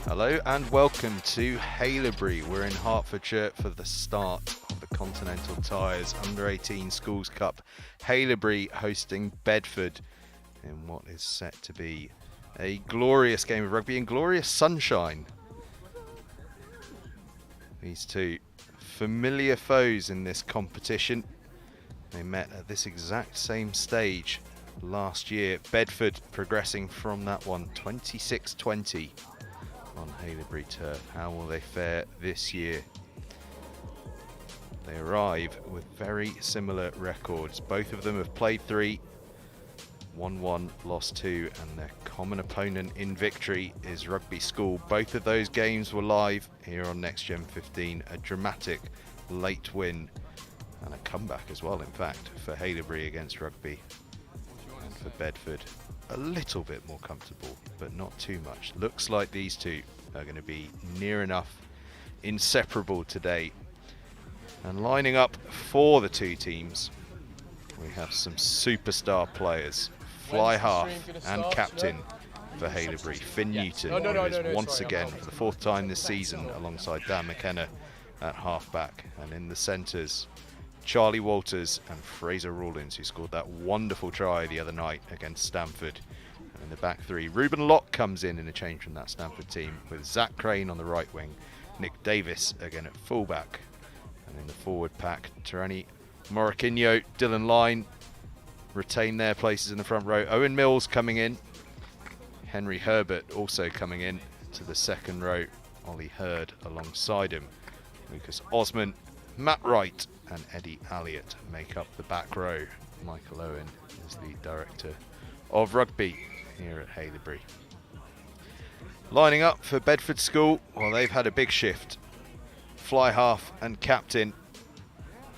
Hello and welcome to Haileybury. We're in Hertfordshire for the start of the Continental Tyres Under-18 Schools Cup. Haileybury hosting Bedford in what is set to be a glorious game of rugby in glorious sunshine. These two familiar foes in this competition. They met at this exact same stage last year. Bedford progressing from that one 26-20 on Haileybury turf. How will they fare this year? They arrive with very similar records. Both of them have played 3, won 1, lost 2, and their common opponent in victory is Rugby School. Both of those games were live here on NextGen15. A dramatic late win and a comeback as well, in fact, for Haileybury against Rugby. And for Bedford, a little bit more comfortable, but not too much. Looks like these two are going to be near enough inseparable today. And lining up for the two teams, we have some superstar players. Fly half and captain for Haileybury, Finn Newton, who is once again for the 4th time this season alongside Dan McKenna at halfback. And in the centres, Charlie Walters and Fraser Rawlins, who scored that wonderful try the other night against Stamford. And in the back 3, Ruben Locke comes in a change from that Stamford team, with Zach Crane on the right wing, Nick Davis again at fullback. And in the forward pack, Tirani Moroquinho, Dylan Line retain their places in the front row. Owen Mills coming in, Henry Herbert also coming in to the second row. Ollie Hurd alongside him. Lucas Osman, Matt Wright and Eddie Elliott make up the back row. Michael Owen is the director of rugby here at Haileybury. Lining up for Bedford School, well, they've had a big shift. Fly half and captain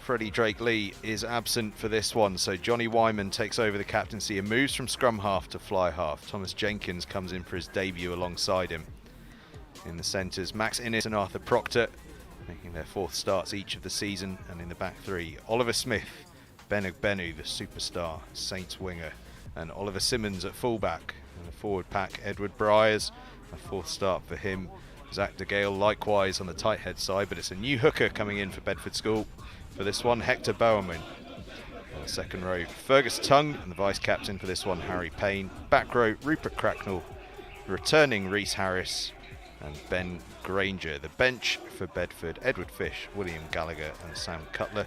Freddie Drake-Lee is absent for this one, so Johnny Wyman takes over the captaincy and moves from scrum half to fly half. Thomas Jenkins comes in for his debut alongside him. In the centres, Max Innes and Arthur Proctor making their 4th starts each of the season. And in the back 3, Oliver Smith, Ben Ogbenu, the superstar Saints winger, and Oliver Simmons at fullback. In the forward pack, Edward Briers, a 4th start for him. Zach DeGale likewise on the tight head side, but it's a new hooker coming in for Bedford School. For this one, Hector Bowerman. On the second row, Fergus Tongue, and the vice-captain for this one, Harry Payne. Back row, Rupert Cracknell, returning Reese Harris, and Ben Granger. The bench for Bedford, Edward Fish, William Gallagher and Sam Cutler.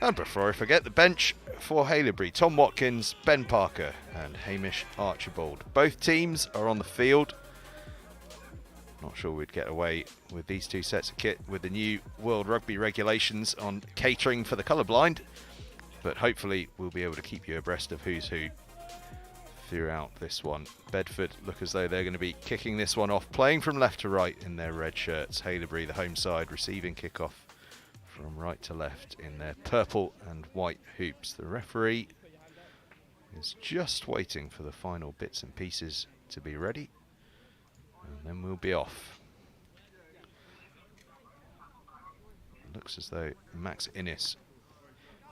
And before I forget, the bench for Haileybury, Tom Watkins, Ben Parker and Hamish Archibald. Both teams are on the field Not sure we'd get away with these two sets of kit with the new World Rugby regulations on catering for the colourblind, but hopefully we'll be able to keep you abreast of who's who throughout this one. Bedford look as though they're going to be kicking this one off, playing from left to right in their red shirts. Haileybury, the home side, receiving kickoff from right to left in their purple and white hoops. The referee is just waiting for the final bits and pieces to be ready, and then we'll be off. It looks as though Max Innes,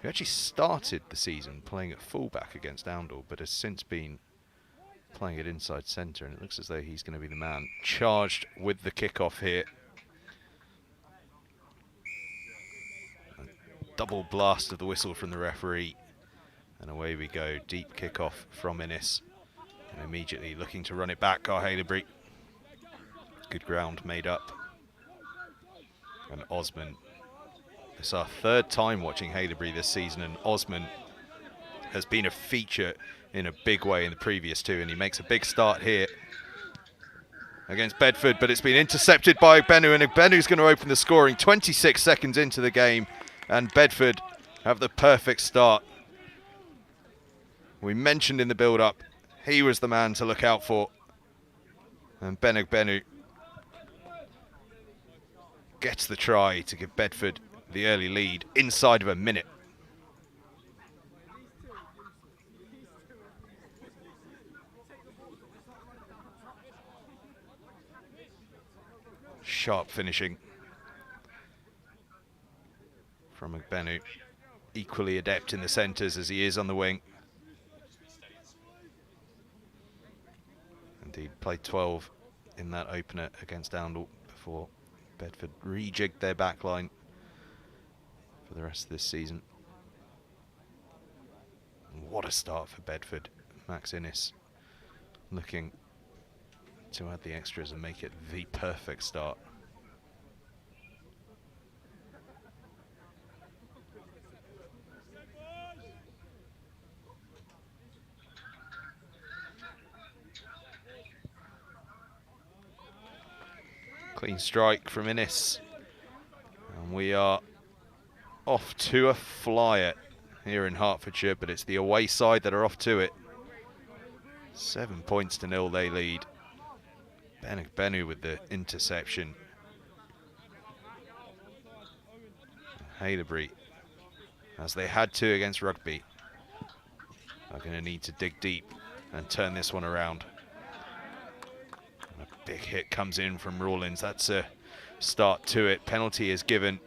who actually started the season playing at fullback against Oundle, but has since been playing at inside centre, and it looks as though he's going to be the man charged with the kickoff here. A double blast of the whistle from the referee, and away we go. Deep kickoff from Innes, and immediately looking to run it back are Haileybury. Good ground made up. And Osman. It's our third time watching Haileybury this season, and Osman has been a feature in a big way in the previous two, and he makes a big start here against Bedford, but it's been intercepted by Benu, and Benu's going to open the scoring 26 seconds into the game, and Bedford have the perfect start. We mentioned in the build-up he was the man to look out for, and Benu gets the try to give Bedford the early lead inside of a minute. Sharp finishing from Benu, equally adept in the centres as he is on the wing. Indeed, played 12 in that opener against Oundle before Bedford rejigged their backline for the rest of this season. And what a start for Bedford. Max Innes looking to add the extras and make it the perfect start. Clean strike from Innes, and we are off to a flyer here in Hertfordshire, but it's the away side that are off to it. 7 points to 0 they lead. Benu with the interception. Haileybury, as they had to against Rugby, are going to need to dig deep and turn this one around. And a big hit comes in from Rawlins. That's a start to it. Penalty is given.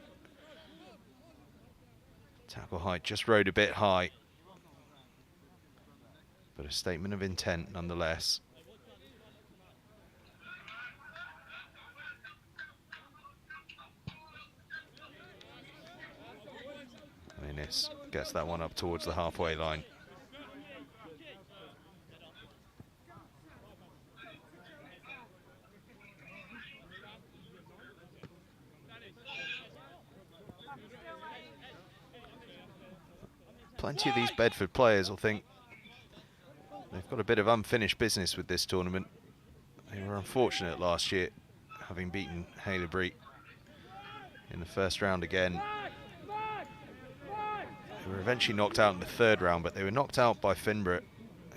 Tackle height just rode a bit high, but a statement of intent nonetheless. Innes gets that one up towards the halfway line. Plenty of these Bedford players will think they've got a bit of unfinished business with this tournament. They were unfortunate last year, having beaten Haileybury in the first round again. They were eventually knocked out in the third round, but they were knocked out by Finborough,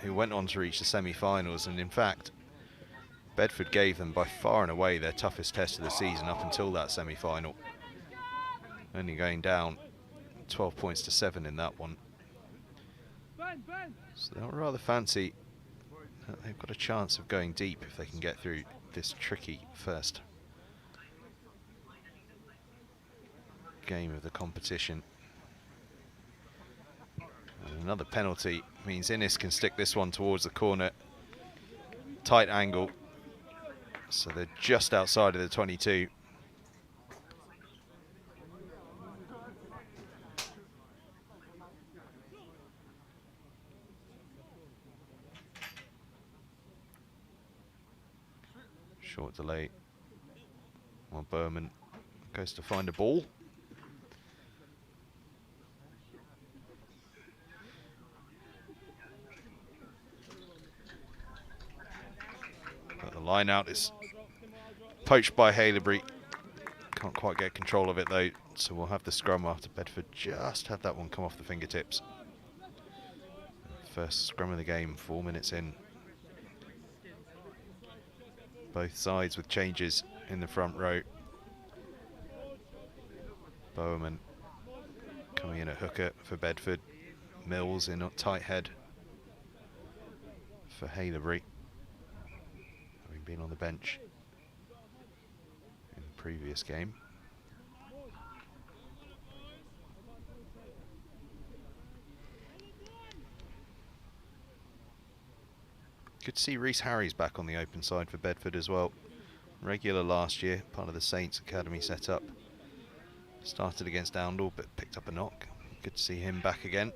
who went on to reach the semi-finals, and in fact Bedford gave them by far and away their toughest test of the season up until that semi-final, only going down 12 points to 7 in that one. So they'll rather fancy that they've got a chance of going deep if they can get through this tricky first game of the competition. And another penalty means Innes can stick this one towards the corner. Tight angle, so they're just outside of the 22. Short delay while Berman goes to find a ball. But the line out is poached by Haileybury. Can't quite get control of it though, so we'll have the scrum after Bedford just had that one come off the fingertips. First scrum of the game, 4 minutes in. Both sides with changes in the front row. Bowerman coming in at hooker for Bedford. Mills in at tight head for Haileybury, having been on the bench in the previous game. Good to see Reese Harries back on the open side for Bedford as well. Regular last year, part of the Saints Academy setup. Started against Oundle but picked up a knock. Good to see him back again.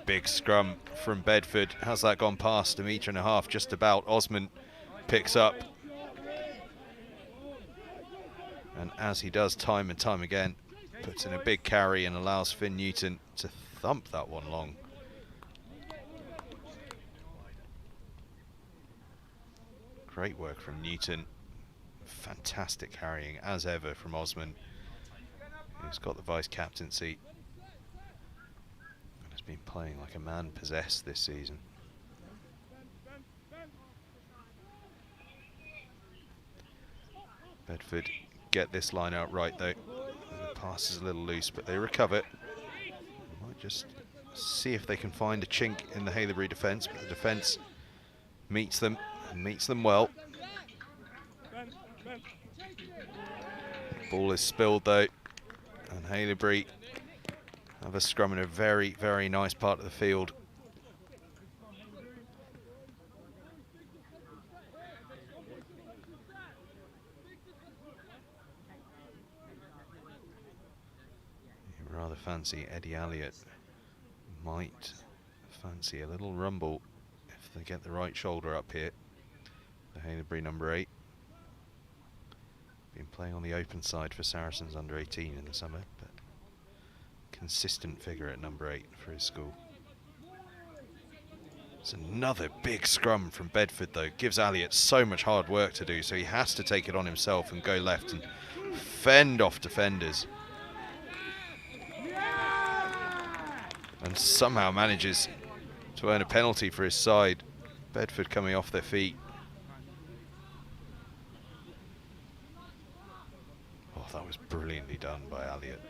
Big scrum from Bedford. Has that gone past 1.5 meters? Just about. Osman picks up. And as he does time and time again, puts in a big carry and allows Finn Newton to thump that one long. Great work from Newton. Fantastic carrying as ever from Osman, who's got the vice captaincy and has been playing like a man possessed this season. Bedford get this line out right though. The pass is a little loose, but they recover. Might just see if they can find a chink in the Haileybury defence, but the defence meets them and meets them well. Ball is spilled though, and Haileybury have a scrum in a very, very nice part of the field. You rather fancy Eddie Elliott might fancy a little rumble if they get the right shoulder up here. The Haileybury number 8. Been playing on the open side for Saracens under 18 in the summer, but consistent figure at number 8 for his school. It's another big scrum from Bedford though. Gives Elliott so much hard work to do, so he has to take it on himself and go left and fend off defenders. And somehow manages to earn a penalty for his side. Bedford coming off their feet. Oh, that was brilliantly done by Elliott.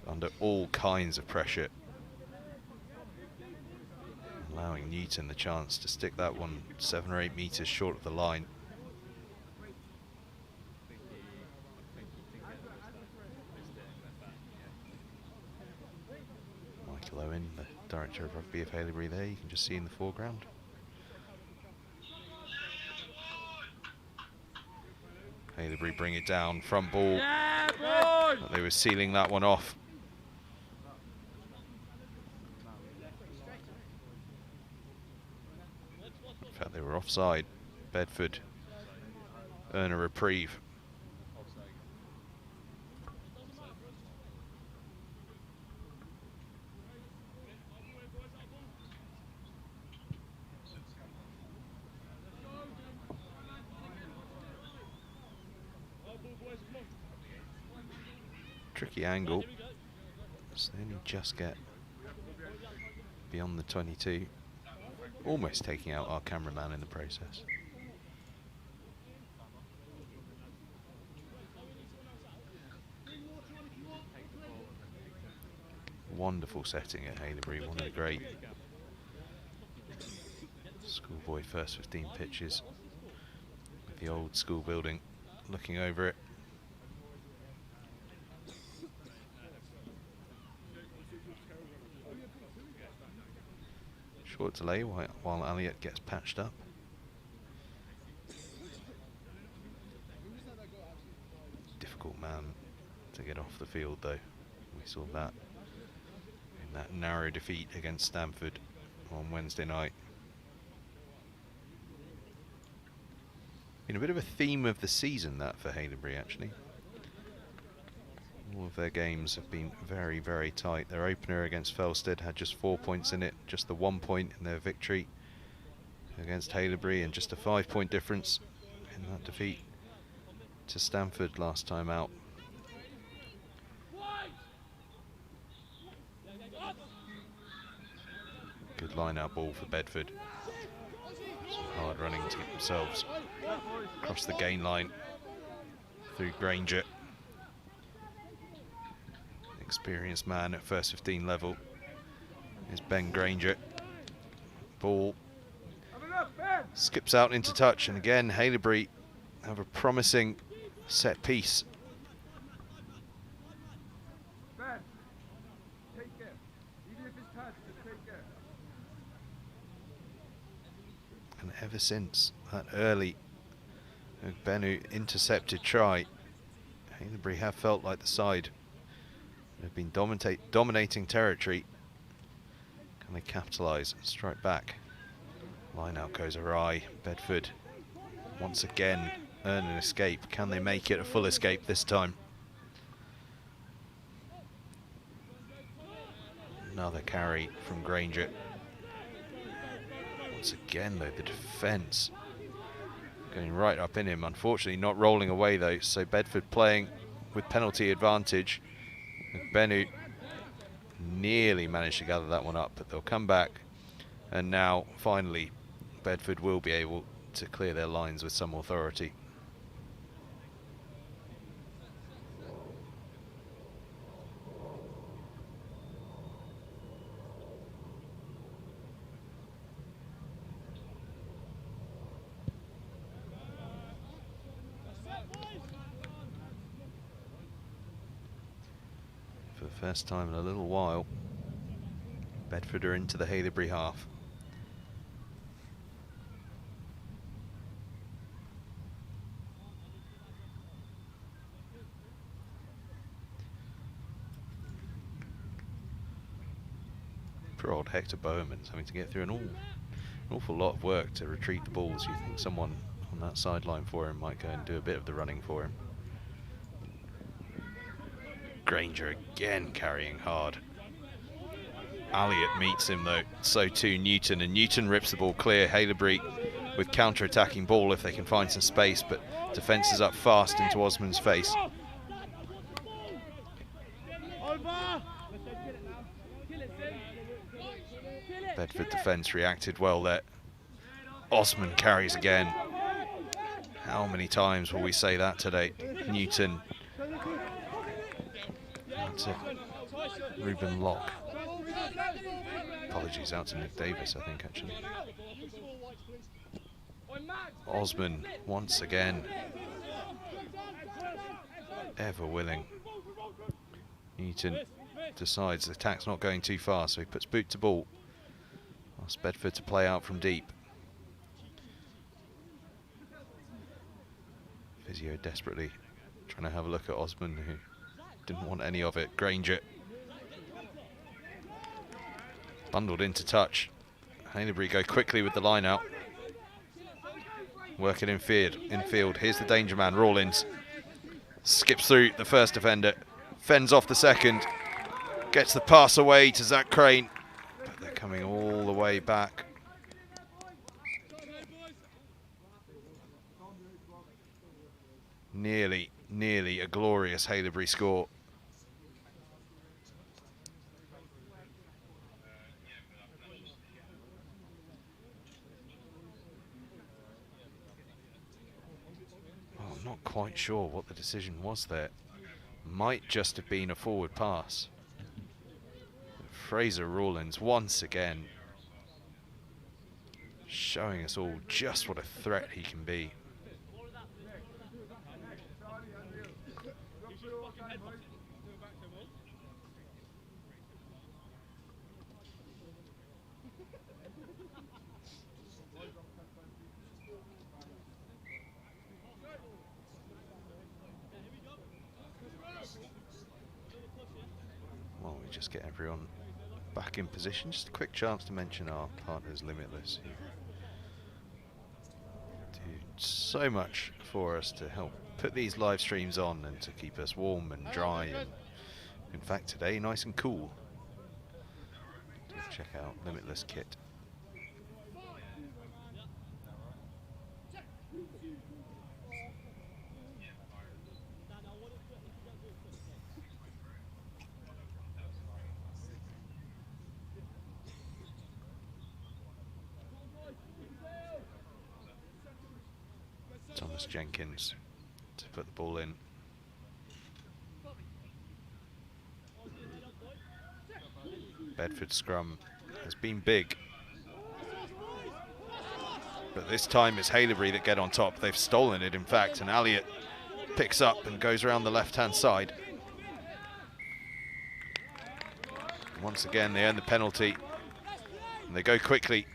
Under all kinds of pressure. Allowing Newton the chance to stick that one 7 or 8 meters short of the line. Michael Owen, the director of rugby of Haileybury there, you can just see in the foreground. Haileybury bring it down, front ball. Yeah, but they were sealing that one off. In fact, they were offside. Bedford earn a reprieve. Tricky angle, so they only just get beyond the 22, almost taking out our cameraman in the process. Wonderful setting at Haileybury, one of the great schoolboy first 15 pitches with the old school building looking over it. Short delay while Elliott gets patched up. Difficult man to get off the field though. We saw that in that narrow defeat against Stamford on Wednesday night. Been a bit of a theme of the season that for Haileybury actually. All of their games have been very, very tight. Their opener against Felsted had just 4 points in it, just the 1 point in their victory against Haileybury, and just a 5-point difference in that defeat to Stamford last time out. Good line-out ball for Bedford. Some hard running to get themselves across the gain line through Granger. Experienced man at first 15 level is Ben Granger. Ball skips out into touch, and again Haileybury have a promising set piece. And ever since that early Benu intercepted try, Haileybury have felt like the side have been dominating territory. Can they capitalise and strike back? Line out goes awry. Bedford once again earn an escape. Can they make it a full escape this time? Another carry from Granger. Once again though, the defence going right up in him. Unfortunately not rolling away though, so Bedford playing with penalty advantage. Benu nearly managed to gather that one up, but they'll come back, and now finally Bedford will be able to clear their lines with some authority. For the first time in a little while, Bedford are into the Haileybury half. Poor old Hector Bowman's having to get through an awful lot of work to retrieve the balls. You think someone on that sideline for him might go and do a bit of the running for him. Granger again carrying hard. Elliott meets him though, so too Newton, and Newton rips the ball clear. Haileybury with counter-attacking ball if they can find some space, but defence is up fast into Osman's face. Bedford defence reacted well there. Osman carries again. How many times will we say that today? Newton. That's it. Ruben Locke. Apologies out to Nick Davis, I think, actually. Osman, once again, ever willing. Newton decides the attack's not going too far, so he puts boot to ball. Asks Bedford to play out from deep. Physio desperately trying to have a look at Osman, who didn't want any of it. Granger bundled into touch. Haileybury go quickly with the line out. Working infield. Here's the danger man, Rawlins. Skips through the first defender. Fends off the second. Gets the pass away to Zach Crane. But they're coming all the way back. Nearly a glorious Haileybury score. Not quite sure what the decision was there. Might just have been a forward pass. Fraser Rawlins once again showing us all just what a threat he can be. Just get everyone back in position. Just a quick chance to mention our partners Limitless, who do so much for us to help put these live streams on and to keep us warm and dry, and in fact today nice and cool. Do check out Limitless kit. Thomas Jenkins to put the ball in. Bedford scrum has been big, but this time it's Haileybury that get on top. They've stolen it, in fact, and Elliott picks up and goes around the left-hand side. Once again, they earn the penalty, and they go quickly.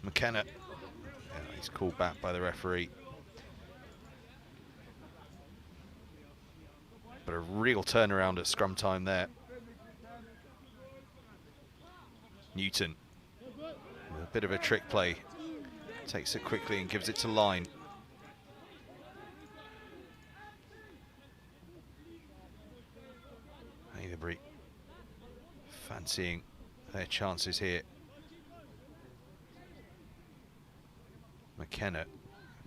McKenna, he's called back by the referee. But a real turnaround at scrum time there. Newton, with a bit of a trick play, takes it quickly and gives it to Line. Haileybury fancying their chances here. McKenna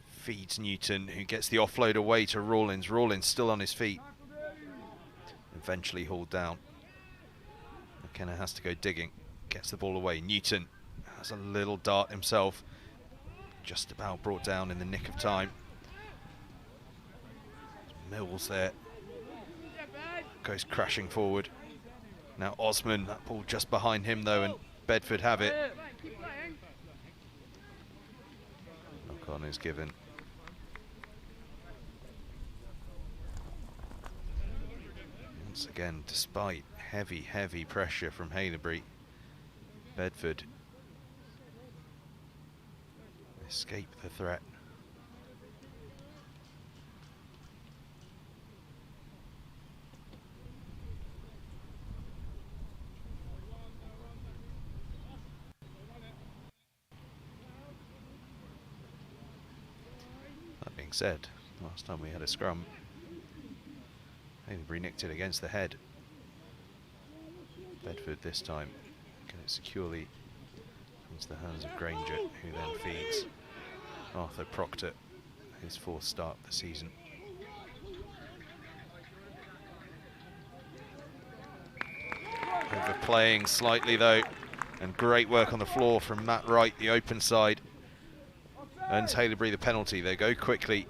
feeds Newton, who gets the offload away to Rawlins. Rawlins still on his feet. Eventually hauled down. McKenna has to go digging. Gets the ball away. Newton has a little dart himself. Just about brought down in the nick of time. Mills there. Goes crashing forward. Now Osman, that ball just behind him though, and Bedford have it. Knock on is given. Once again, despite heavy pressure from Haileybury, Bedford escape the threat. That being said, last time we had a scrum, Haileybury nicked it against the head. Bedford this time get it securely into the hands of Granger, who then feeds Arthur Proctor, his fourth start of the season. Overplaying slightly though, and great work on the floor from Matt Wright, the open side. Earns Haileybury the penalty. They go quickly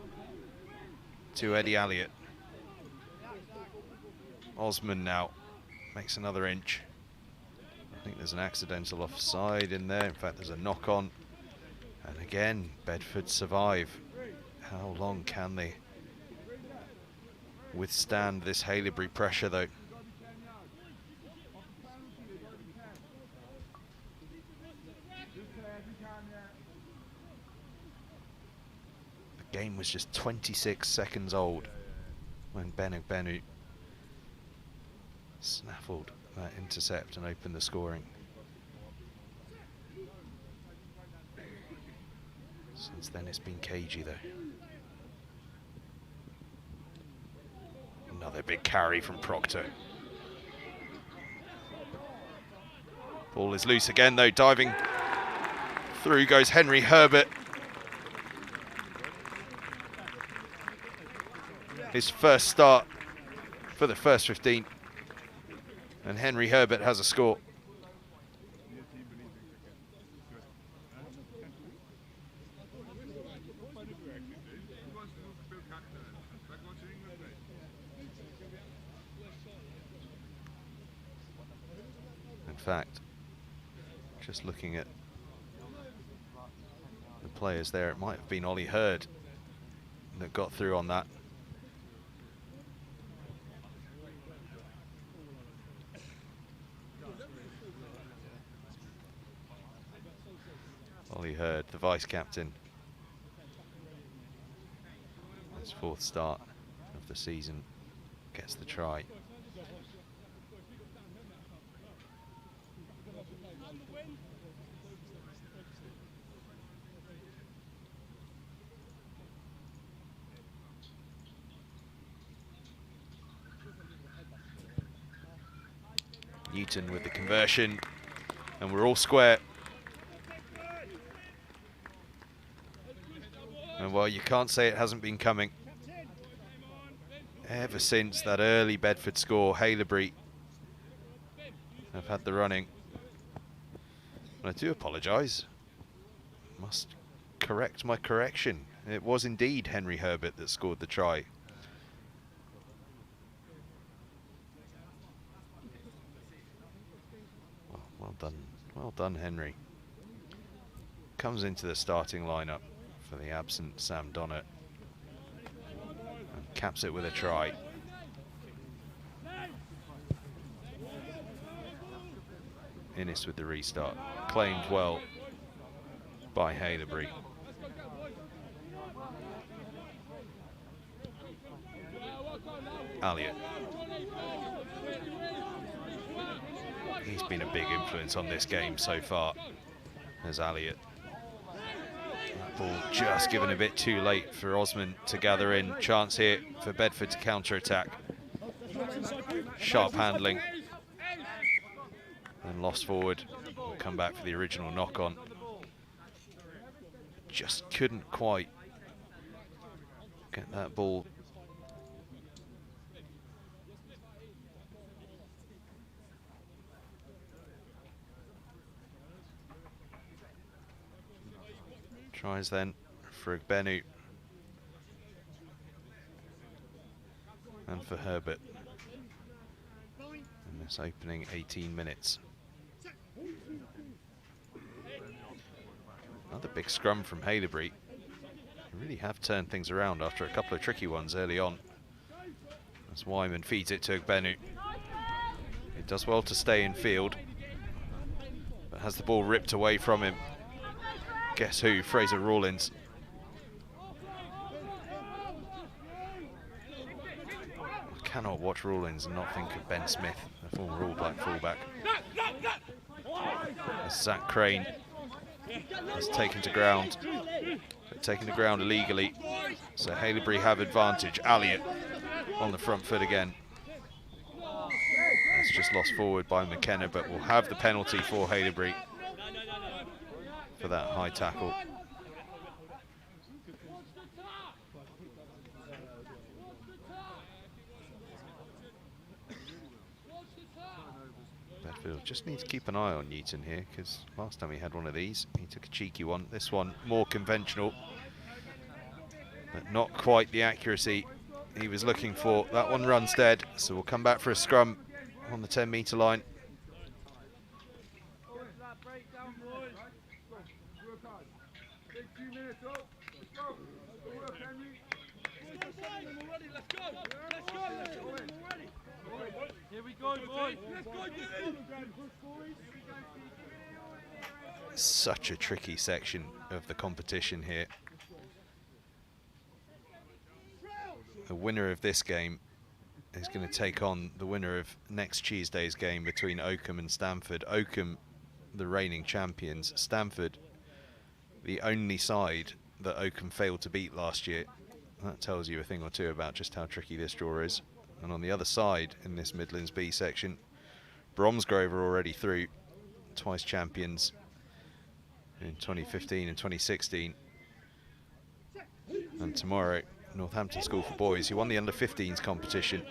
to Eddie Elliott. Osman now makes another inch. I think there's an accidental offside in there. In fact, there's a knock on. And again, Bedford survive. How long can they withstand this Haileybury pressure though? The game was just 26 seconds old when Benu snaffled that intercept and opened the scoring. Since then it's been cagey though. Another big carry from Proctor. Ball is loose again though, diving through goes Henry Herbert. His first start for the first 15. And Henry Herbert has a score. In fact, just looking at the players there, it might have been Ollie Hurd that got through on that. Ollie Hurd, the vice-captain. His fourth start of the season, gets the try. Newton with the conversion, and we're all square. And while you can't say it hasn't been coming, ever since that early Bedford score, Haileybury have had the running. And I do apologise. Must correct my correction. It was indeed Henry Herbert that scored the try. Well done, Henry. Comes into the starting lineup for the absent Sam Donner and caps it with a try. Innes with the restart, claimed well by Haileybury. Elliott. He's been a big influence on this game so far, as Elliott. That ball just given a bit too late for Osman to gather in. Chance here for Bedford to counter-attack. Sharp handling. And lost forward. We'll come back for the original knock-on. Just couldn't quite get that ball. Tries then for Igbenu and for Herbert in this opening 18 minutes. Another big scrum from Haileybury. They really have turned things around after a couple of tricky ones early on. As Wyman feeds it to Igbenu. It does well to stay in field, but has the ball ripped away from him. Guess who? Fraser Rawlins. I cannot watch Rawlins and not think of Ben Smith, the former All Black fullback. As Zach Crane is taken to ground, but taken to ground illegally. So Haileybury have advantage. Elliott on the front foot again. That's just lost forward by McKenna, but will have the penalty for Haileybury for that high tackle. Bedford just need to keep an eye on Newton here, because last time he had one of these, he took a cheeky one. This one more conventional, but not quite the accuracy he was looking for. That one runs dead, so we'll come back for a scrum on the 10-metre line. Such a tricky section of the competition here. The winner of this game is going to take on the winner of next Tuesday's game between Oakham and Stamford. Oakham, the reigning champions. Stamford, the only side that Oakham failed to beat last year. That tells you a thing or two about just how tricky this draw is. And on the other side, in this Midlands B section, Bromsgrove are already through, twice champions in 2015 and 2016. And tomorrow, Northampton School for Boys, who won the under-15s competition,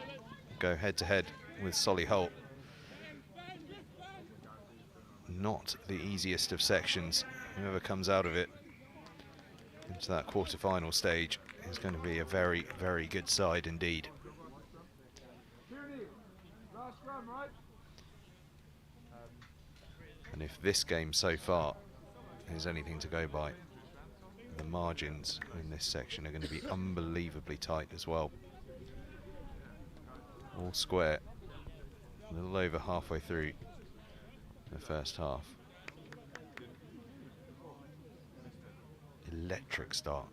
go head-to-head with Solihull. Not the easiest of sections. Whoever comes out of it into that quarter-final stage is going to be a very, very good side indeed. And if this game so far is anything to go by, the margins in this section are going to be unbelievably tight as well. All square, a little over halfway through the first half. Electric start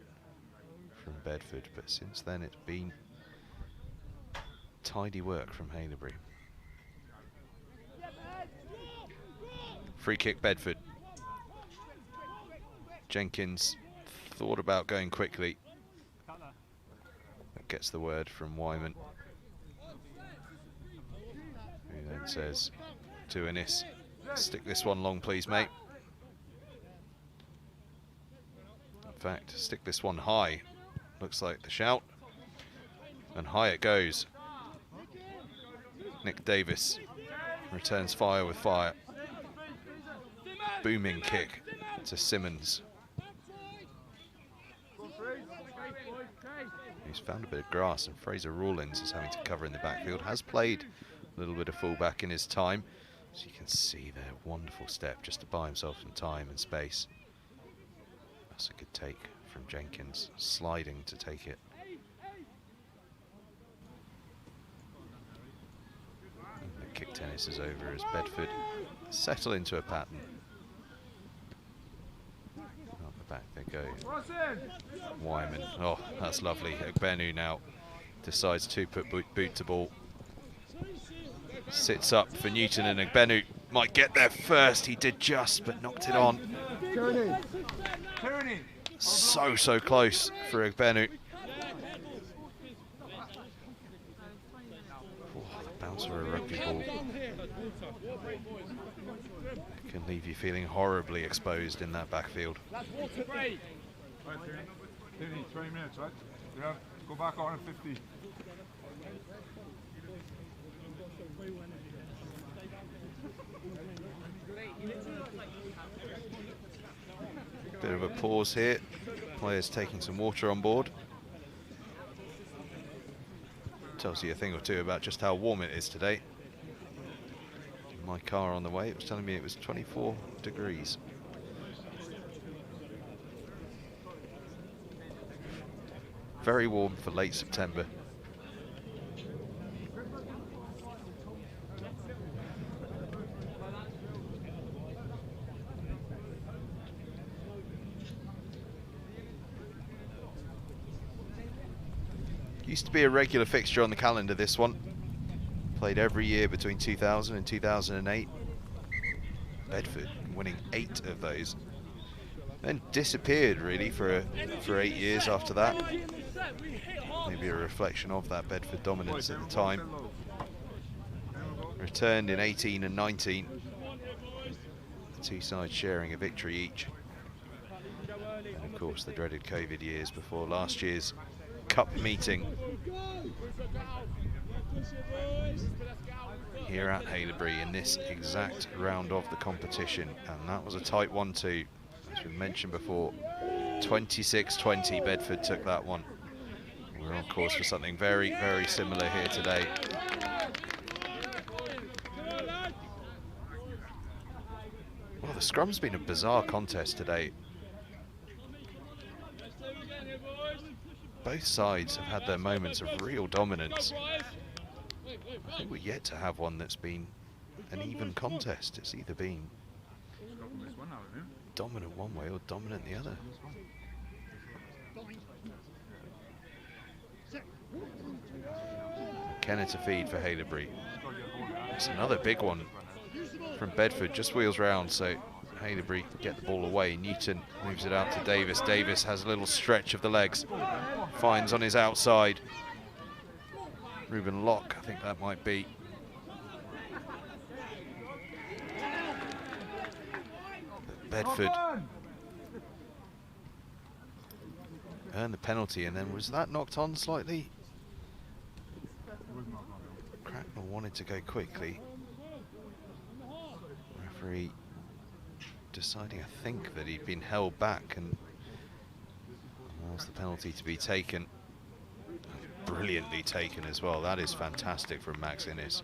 from Bedford, but since then it's been tidy work from Haileybury. Free kick Bedford. Jenkins thought about going quickly, but gets the word from Wyman, who then says to Innes, stick this one long please mate. In fact, stick this one high, looks like the shout, and high it goes. Nick Davis returns fire with fire. Booming kick to Simmons. who's found a bit of grass, and Fraser Rawlins is having to cover in the backfield. Has played a little bit of fullback in his time. So you can see there, wonderful step just to buy himself some time and space. That's a good take from Jenkins, sliding to take it. And the kick tennis is over as Bedford settle into a pattern. Out the back they go. Wyman, oh, that's lovely. Ogbenu now decides to put boot to ball. Sits up for Newton, and Ogbenu might get there first. He did just, but knocked it on. So close for Ogbenu. Oh, the bounce for a rugby ball. It can leave you feeling horribly exposed in that backfield. 20 minutes, right? Yeah, go back on at 50. Bit of a pause here. Players taking some water on board. Tells you a thing or two about just how warm it is today. My car on the way, it was telling me it was 24 degrees. Very warm for late September. Used to be a regular fixture on the calendar, this one. Played every year between 2000 and 2008. Bedford winning 8 of those. Then disappeared really for 8 years after that. Maybe a reflection of that Bedford dominance at the time. Returned in 18 and 19. The two sides sharing a victory each. And of course the dreaded COVID years before last year's Cup meeting here at Haileybury in this exact round of the competition, and that was a tight one too. As we mentioned before, 26-20 Bedford took that one. We're on course for something very similar here today. Well, the scrum's been a bizarre contest today. Both sides have had their moments of real dominance. I think we're yet to have one that's been an even contest. It's either been dominant one way or dominant the other. McKenna to feed for Haileybury. It's another big one from Bedford, just wheels round, so Haileybury get the ball away. Newton moves it out to Davis. Davis has a little stretch of the legs. Finds on his outside. Ruben Locke, I think that might be. Bedford earned the penalty, and then was that knocked on slightly? Cracknell wanted to go quickly. Referee deciding, I think, that he'd been held back and allows the penalty to be taken. Brilliantly taken as well. That is fantastic from Max Innes.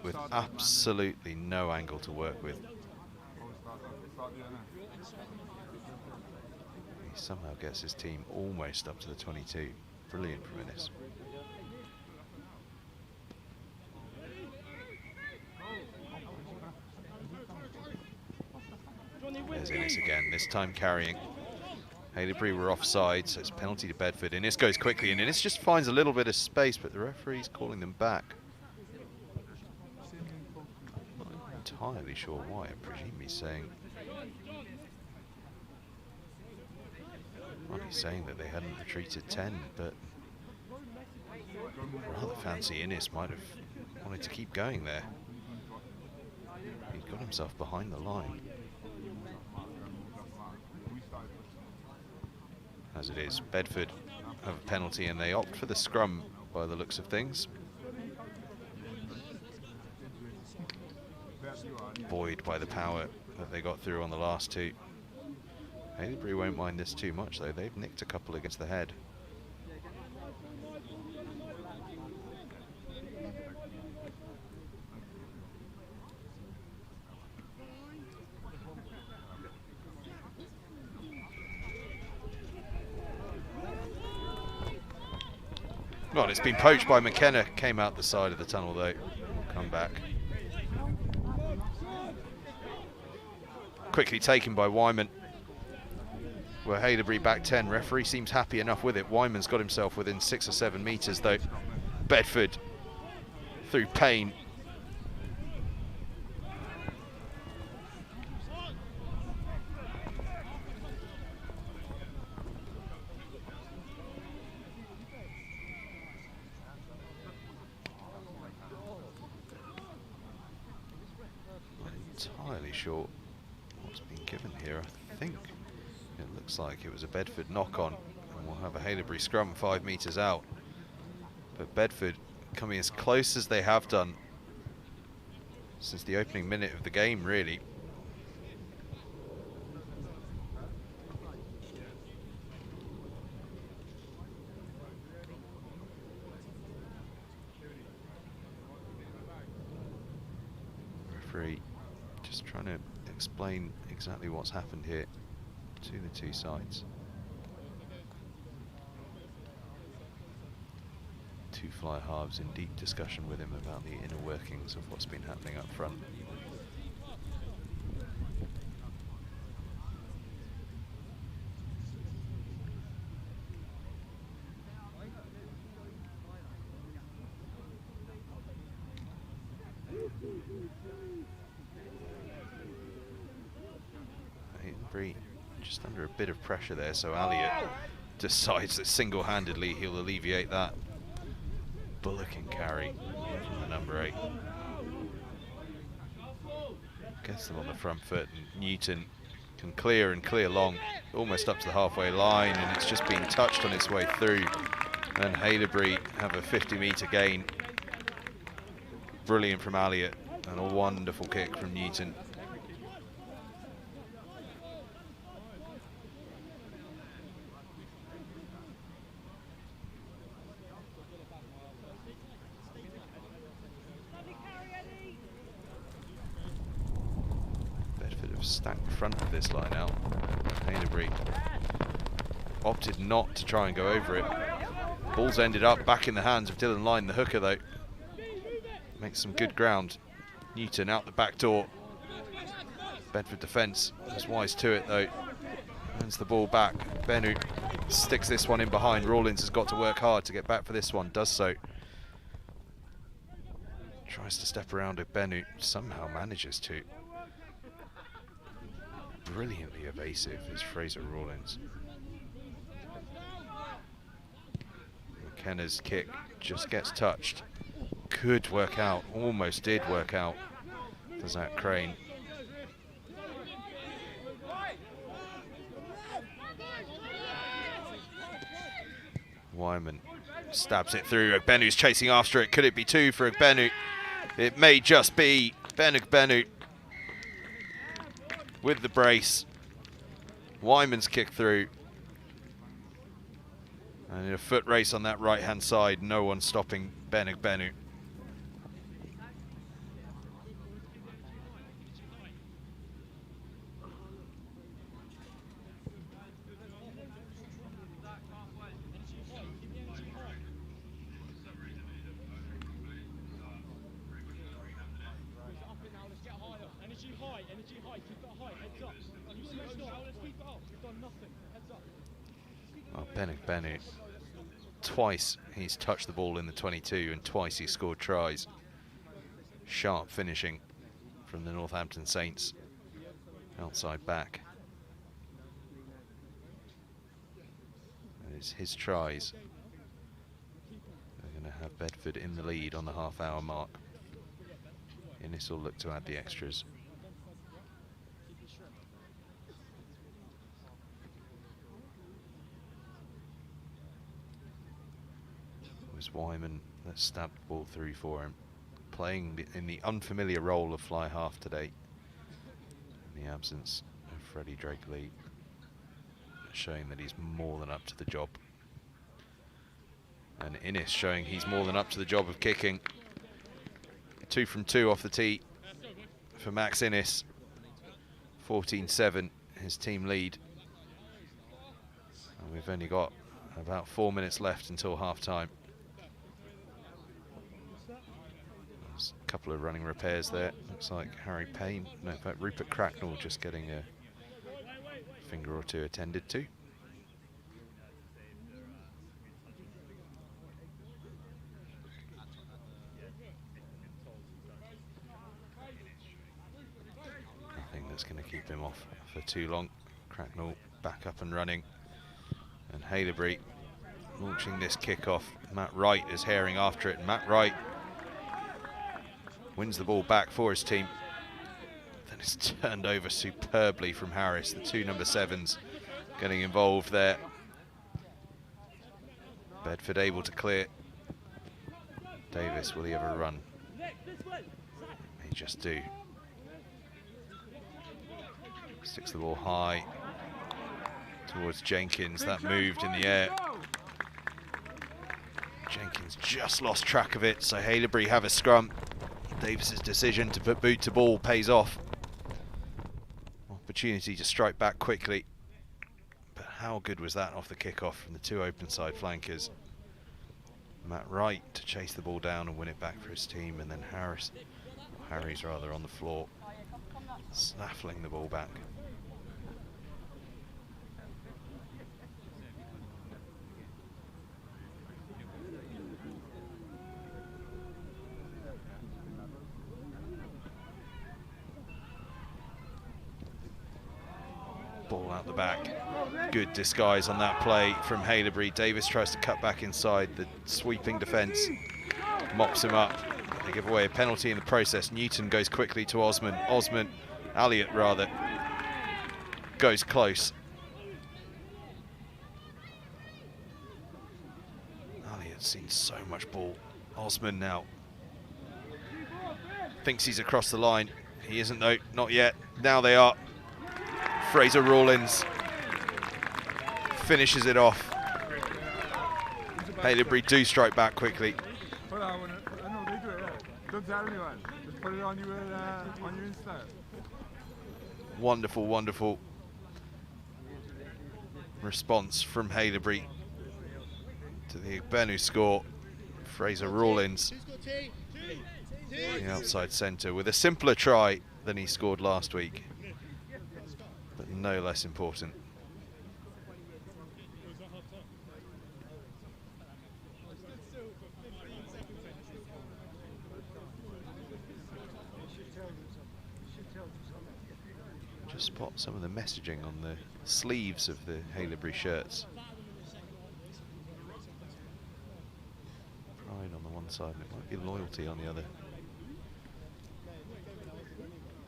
With absolutely no angle to work with. He somehow gets his team almost up to the 22. Brilliant from Innes. There's Innes again, this time carrying. Haileybury were offside, so it's penalty to Bedford. Innes goes quickly, and Innes just finds a little bit of space, but the referee's calling them back. I'm not entirely sure why. I presume he's saying... well, he's saying that they hadn't retreated 10, but rather fancy Innes might have wanted to keep going there. He got himself behind the line. As it is, Bedford have a penalty and they opt for the scrum by the looks of things. Buoyed by the power that they got through on the last two. Haileybury won't mind this too much though. They've nicked a couple against the head. Well, it's been poached by McKenna. Came out the side of the tunnel though. Come back. Quickly taken by Wyman. Well, Haileybury back 10. Referee seems happy enough with it. Wyman's got himself within 6 or 7 meters though. Bedford through pain. Entirely sure what's been given here. I think it looks like it was a Bedford knock-on, and we'll have a Haileybury scrum 5 meters out. But Bedford coming as close as they have done since the opening minute of the game, really. Referee just trying to explain exactly what's happened here to the two sides. Two fly halves in deep discussion with him about the inner workings of what's been happening up front. Haileybury just under a bit of pressure there, so Elliott decides that single-handedly he'll alleviate that bullocking carry from the number 8. Gets them on the front foot, and Newton can clear and clear long, almost up to the halfway line, and it's just been touched on its way through. And Haileybury have a 50-meter gain. Brilliant from Elliott, and a wonderful kick from Newton. Stacked front of this line out. Haileybury opted not to try and go over it. Ball's ended up back in the hands of Dylan Line, the hooker though. Makes some good ground. Newton out the back door. Bedford defence was wise to it though. Hands the ball back. Benu sticks this one in behind. Rawlins has got to work hard to get back for this one. Does so. Tries to step around it. Benu somehow manages to. Brilliantly evasive is Fraser Rawlins. McKenna's kick just gets touched. Could work out, almost did work out for Zach Crane. Wyman stabs it through. Ogbenu's chasing after it. Could it be 2 for Ogbenu? It may just be. Ben Ogbenu with the brace. Wyman's kick through. And in a foot race on that right-hand side, no one stopping Ben Ogbenu. Oh, Ben Ogbenu, twice he's touched the ball in the 22 and twice he scored tries. Sharp finishing from the Northampton Saints outside back. And it's his tries. They're going to have Bedford in the lead on the half-hour mark. Innes will look to add the extras. Wyman that stabbed the ball through for him, playing in the unfamiliar role of fly half today in the absence of Freddie Drake-Lee. showing that he's more than up to the job. And Innes showing he's more than up to the job of kicking. 2 from 2 off the tee for Max Innes. 14-7, his team lead. And we've only got about 4 minutes left until half time. There's a couple of running repairs there. Looks like Harry Payne, no, in fact Rupert Cracknell just getting a finger or two attended to. Nothing that's going to keep him off for too long. Cracknell back up and running. And Haileybury launching this kickoff. Matt Wright is herring after it. Matt Wright wins the ball back for his team. Then it's turned over superbly from Harris. The 2 number 7s getting involved there. Bedford able to clear. Davis, will he ever run? He just do. Sticks the ball high towards Jenkins. That moved in the air. Jenkins just lost track of it, so Haileybury have a scrum. Davis's decision to put boot to ball pays off. Opportunity to strike back quickly. But how good was that off the kickoff from the 2 open side flankers? Matt Wright to chase the ball down and win it back for his team, and then Harry's rather on the floor, snaffling the ball back. Ball out the back. Good disguise on that play from Haileybury. Davis tries to cut back inside the sweeping defence. Mops him up. They give away a penalty in the process. Newton goes quickly to Osman. Elliott rather, goes close. Elliott's seen so much ball. Osman now thinks he's across the line. He isn't though, not yet. Now they are. Fraser Rawlins finishes it off. Haileybury do strike back quickly. I know they do it, yeah. Don't tell anyone. Just put it on your Insta. Wonderful, wonderful response from Haileybury to the Igbenu score. Fraser Rawlins, the outside centre, with a simpler try than he scored last week, but no less important. Just spot some of the messaging on the sleeves of the Haileybury shirts. Pride on the one side, and it might be loyalty on the other.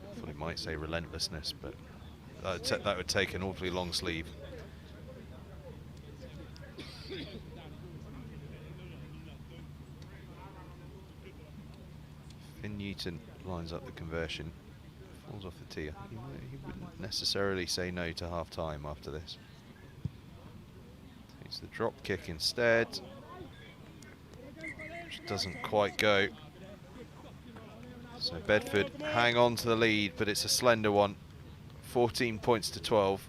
I thought it might say relentlessness, but that would take an awfully long sleeve. Finn Newton lines up the conversion. Falls off the tee. He wouldn't necessarily say no to half time after this. Takes the drop kick instead, which doesn't quite go. So Bedford hang on to the lead, but it's a slender one. 14 points to 12.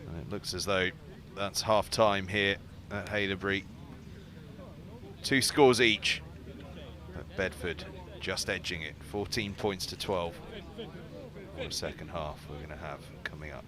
And it looks as though that's half time here at Haileybury. 2 scores each, but Bedford just edging it. 14 points to 12. For the second half we're going to have coming up.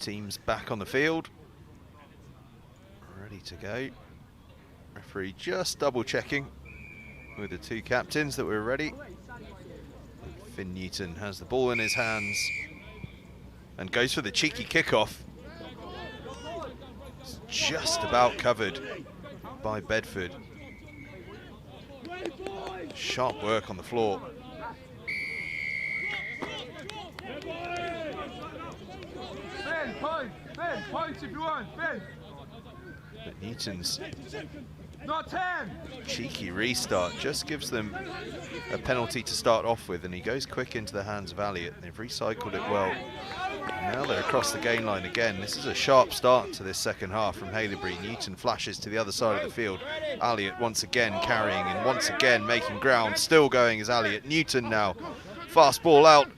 teams back on the field, ready to go. Referee just double checking with the two captains that we're ready. And Finn Newton has the ball in his hands and goes for the cheeky kickoff. It's just about covered by Bedford. Sharp work on the floor. Points if you want, But Newton's not 10. cheeky restart just gives them a penalty to start off with, and he goes quick into the hands of Elliott. They've recycled it well. And now they're across the gain line again. This is a sharp start to this second half from Haileybury. Newton flashes to the other side of the field. Elliott once again carrying and once again making ground. Still going is Elliott. Newton now. Fast ball out.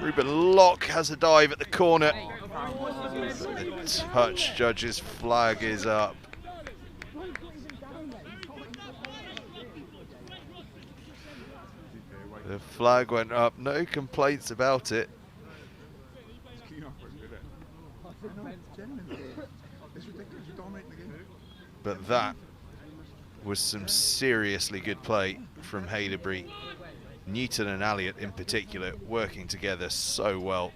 Ruben Locke has a dive at the corner. The touch judge's flag is up. The flag went up, no complaints about it. But that was some seriously good play from Haileybury. Newton and Elliott in particular working together so well.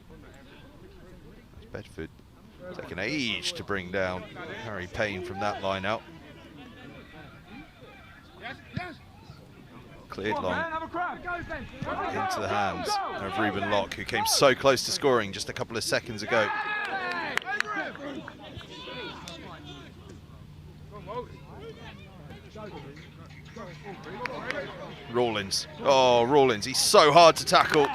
Bedford taking age to bring down Harry Payne from that line out. Cleared long into the hands of Ruben Locke, who came so close to scoring just a couple of seconds ago. Rawlins. Oh, Rawlins, he's so hard to tackle.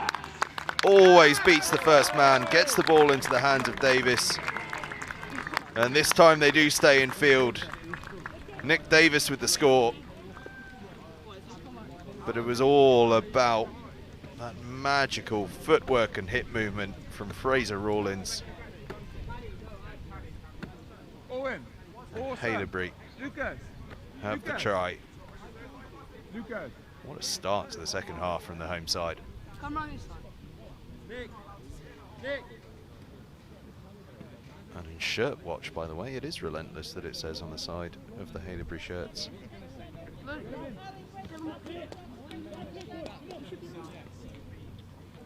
Always beats the first man, gets the ball into the hands of Davis. And this time they do stay in field. Nick Davis with the score. But it was all about that magical footwork and hip movement from Fraser Rawlins. Owen. Haileybury have the try. What a start to the second half from the home side. Come on this side. Nick. And in shirt watch, by the way, it is relentless that it says on the side of the Haileybury shirts.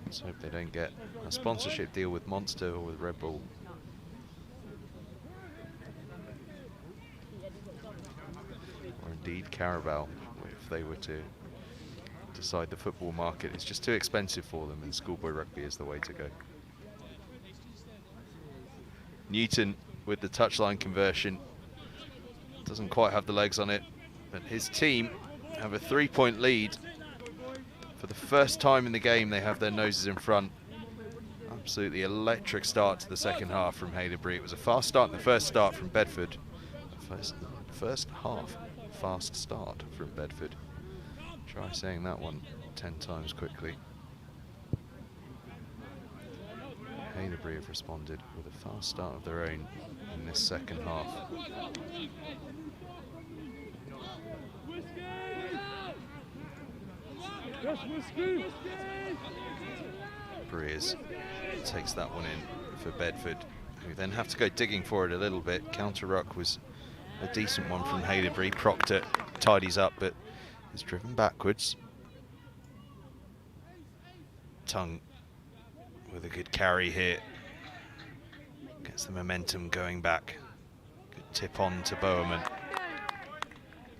Let's hope they don't get a sponsorship deal with Monster or with Red Bull. Or indeed Carabao, if they were to decide the football market is just too expensive for them, and schoolboy rugby is the way to go. Newton with the touchline conversion. Doesn't quite have the legs on it, but his team have a 3-point lead. For the first time in the game, they have their noses in front. Absolutely electric start to the second half from Haileybury. It was a fast start in the first start from Bedford. First half, fast start from Bedford. Try saying that one 10 times quickly. Haileybury have responded with a fast start of their own in this second half. Breers takes that one in for Bedford, who then have to go digging for it a little bit. Counter ruck was a decent one from Haileybury. Proctor tidies up, but is driven backwards. Tongue with a good carry here. Gets the momentum going back. Good tip on to Bowerman.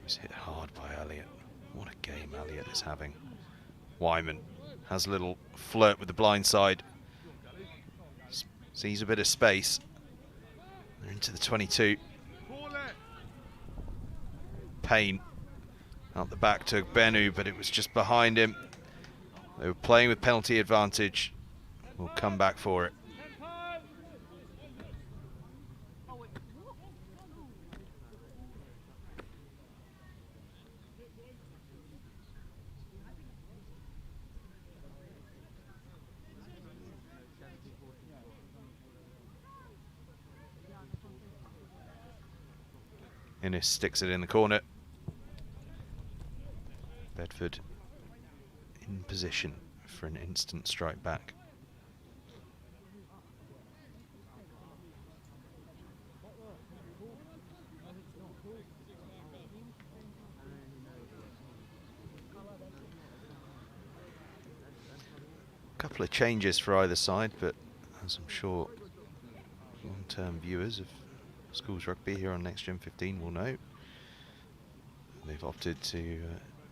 He's hit hard by Elliott. What a game Elliott is having. Wyman has a little flirt with the blind side. Sees a bit of space. They're into the 22. Payne out the back to Benu, but it was just behind him. They were playing with penalty advantage. We'll come back for it. Innes sticks it in the corner. Bedford in position for an instant strike back. couple of changes for either side, but as I'm sure long-term viewers of schools rugby here on NextGen15 will know, they've opted to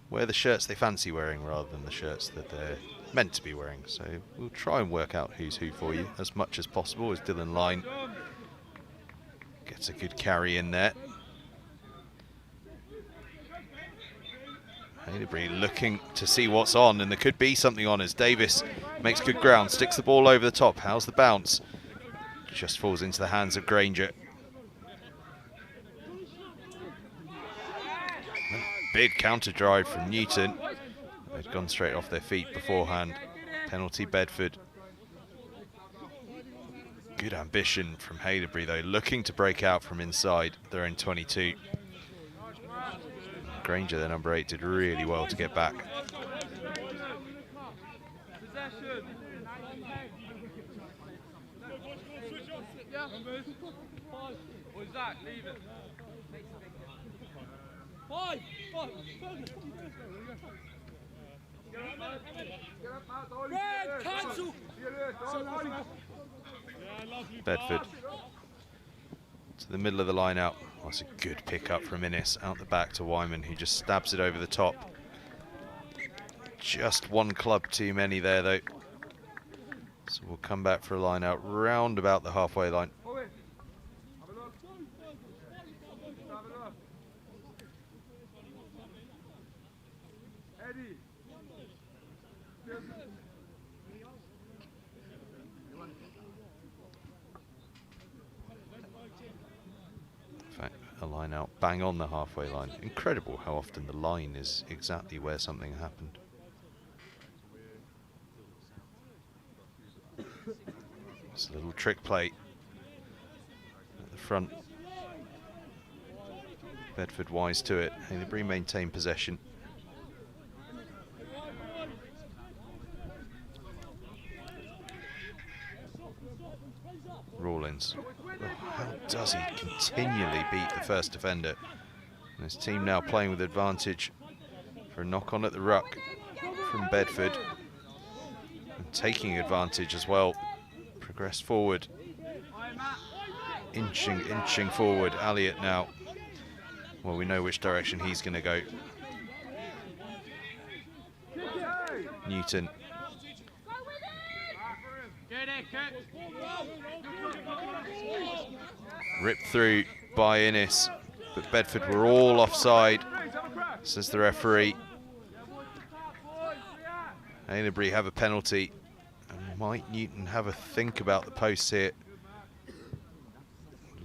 wear the shirts they fancy wearing rather than the shirts that they're meant to be wearing. So we'll try and work out who's who for you as much as possible as Dylan Line gets a good carry in there. Haileybury looking to see what's on, and there could be something on as Davis makes good ground, sticks the ball over the top. How's the bounce? Just falls into the hands of Granger. Big counter drive from Newton. They'd gone straight off their feet beforehand. Penalty Bedford. Good ambition from Haileybury though, looking to break out from inside their own 22. Granger, their number 8, did really well to get back. Bedford to the middle of the line out. That's a good pick up from Innes, out the back to Wyman, who just stabs it over the top. Just one club too many there though. So we'll come back for a line out round about the halfway line. A line out bang on the halfway line. Incredible how often the line is exactly where something happened. It's a little trick play at the front. Bedford wise to it. Haileybury maintain possession. Rawlins. Oh, how does he continually beat the first defender? And his team now playing with advantage for a knock on at the ruck from Bedford. And taking advantage as well. Progress forward. Inching forward. Elliott now. Well, we know which direction he's going to go. Newton. Ripped through by Innes, but Bedford were all offside, says the referee. Haileybury have a penalty, and might Newton have a think about the posts here?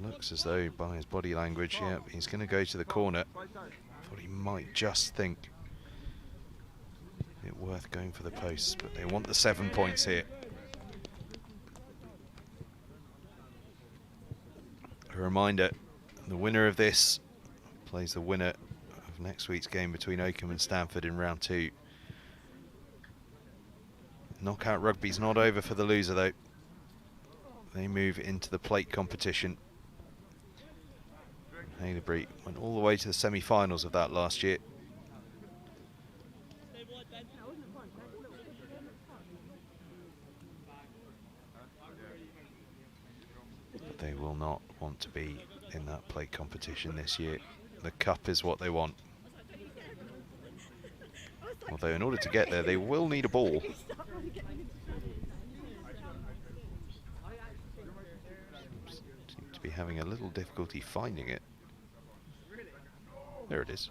Looks as though by his body language, yeah, he's going to go to the corner. Thought he might just think it worth going for the posts, but they want the 7 points here. A reminder, the winner of this plays the winner of next week's game between Oakham and Stanford in round 2. Knockout rugby's not over for the loser though. They move into the plate competition. Haileybury went all the way to the semi-finals of that last year. They will not want to be in that plate competition this year. The cup is what they want. Although in order to get there, they will need a ball. Seem to be having a little difficulty finding it. There it is.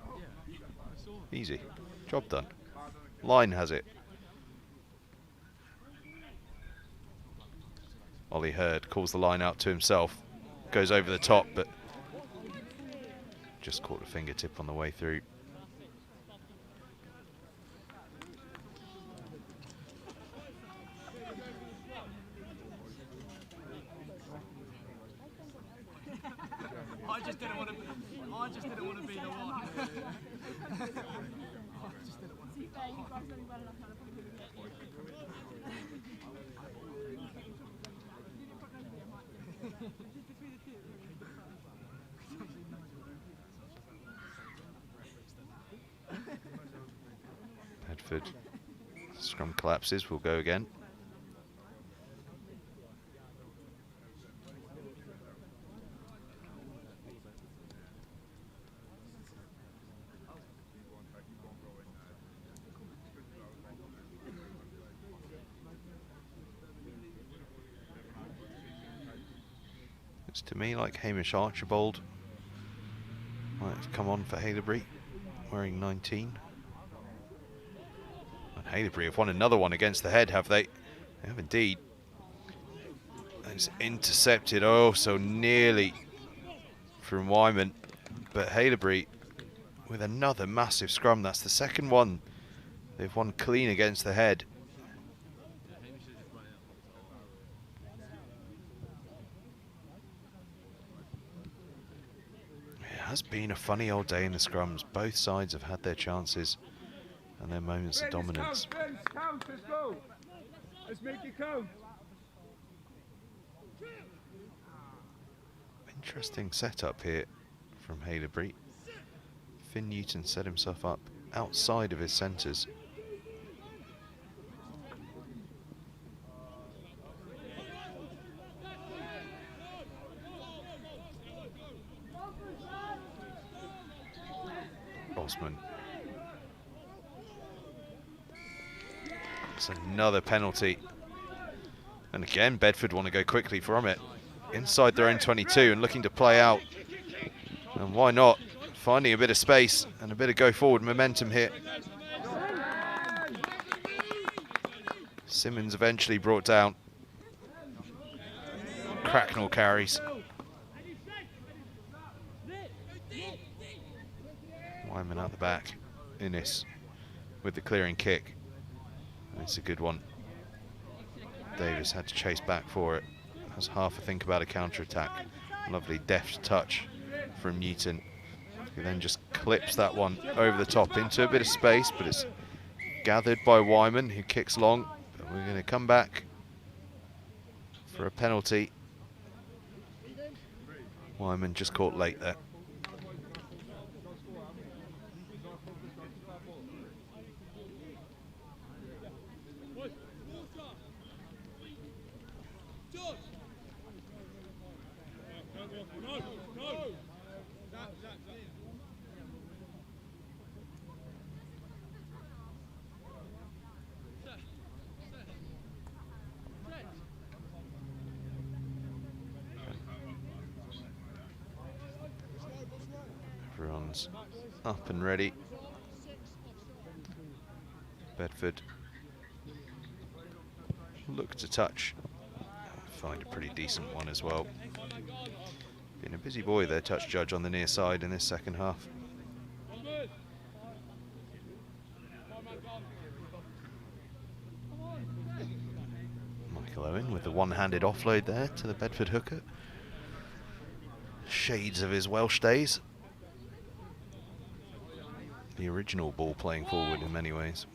Easy. Job done. Line has it. Ollie Hurd calls the line out to himself, goes over the top, but just caught a fingertip on the way through. I just didn't want to be the one. Bedford. Scrum collapses, we'll go again. Looks to me like Hamish Archibald might have come on for Haileybury, wearing 19. And Haileybury have won another one against the head, have they? They have indeed. It's intercepted, oh, so nearly from Wyman. But Haileybury with another massive scrum. That's the second one they've won clean against the head. It has been a funny old day in the scrums. Both sides have had their chances and their moments of dominance. Count, let's go. Let's make it count. Interesting setup here from Haileybury. Finn Newton set himself up outside of his centres. Osman. It's another penalty. And again, Bedford want to go quickly from it. Inside their own 22 and looking to play out. And why not? Finding a bit of space and a bit of go forward momentum here. Simmons eventually brought down. Cracknell carries. Wyman out the back. Innes with the clearing kick. And it's a good one. Davis had to chase back for it. Has half a think about a counter-attack. Lovely deft touch from Newton. He then just clips that one over the top into a bit of space, but it's gathered by Wyman, who kicks long. But we're going to come back for a penalty. Wyman just caught late there. Everyone's up and ready. Bedford look to touch. Find a pretty decent one as well. Been a busy boy, their touch judge on the near side in this second half. Michael Owen with the one-handed offload there to the Bedford hooker. Shades of his Welsh days. The original ball playing forward in many ways.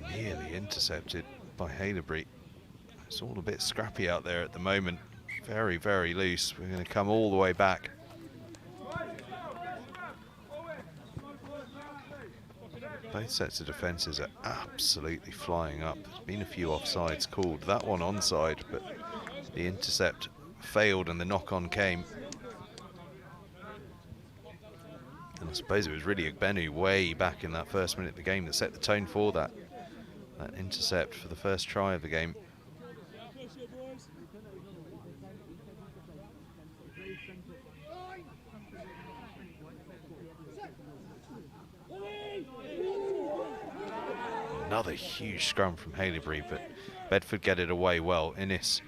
Nearly intercepted by Haileybury. It's all a bit scrappy out there at the moment. Very, very loose. We're going to come all the way back. Both sets of defences are absolutely flying up. There's been a few offsides called. That one onside, but the intercept failed and the knock-on came. And I suppose it was really Ogbenu way back in that first minute of the game that set the tone for that intercept for the first try of the game. Another huge scrum from Haileybury, but Bedford get it away well. Innes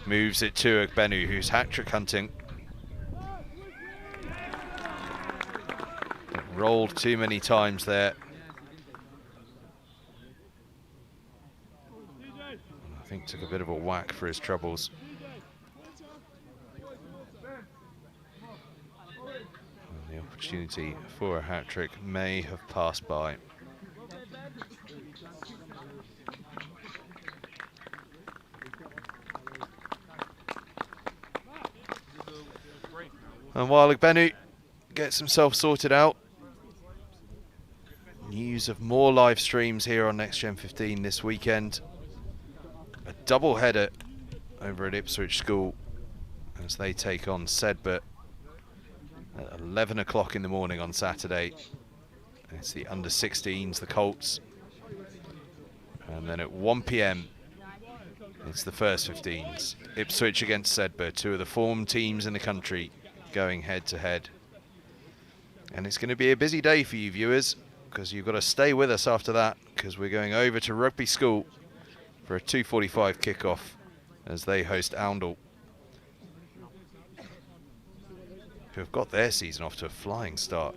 moves it to Ogbenu, who's hat-trick hunting. It rolled too many times there. I think took a bit of a whack for his troubles. And the opportunity for a hat-trick may have passed by. And while Ogbenu gets himself sorted out, news of more live streams here on NextGen15 this weekend. A double header over at Ipswich School as they take on Sedbergh at 11 o'clock in the morning on Saturday. It's the under-16s, the Colts, And then at 1 p.m, it's the first 15s. Ipswich against Sedbergh, two of the form teams in the country going head to head. And it's going to be a busy day for you viewers, because you've got to stay with us after that, because we're going over to Rugby School for a 2:45 kickoff as they host Oundle, who have got their season off to a flying start.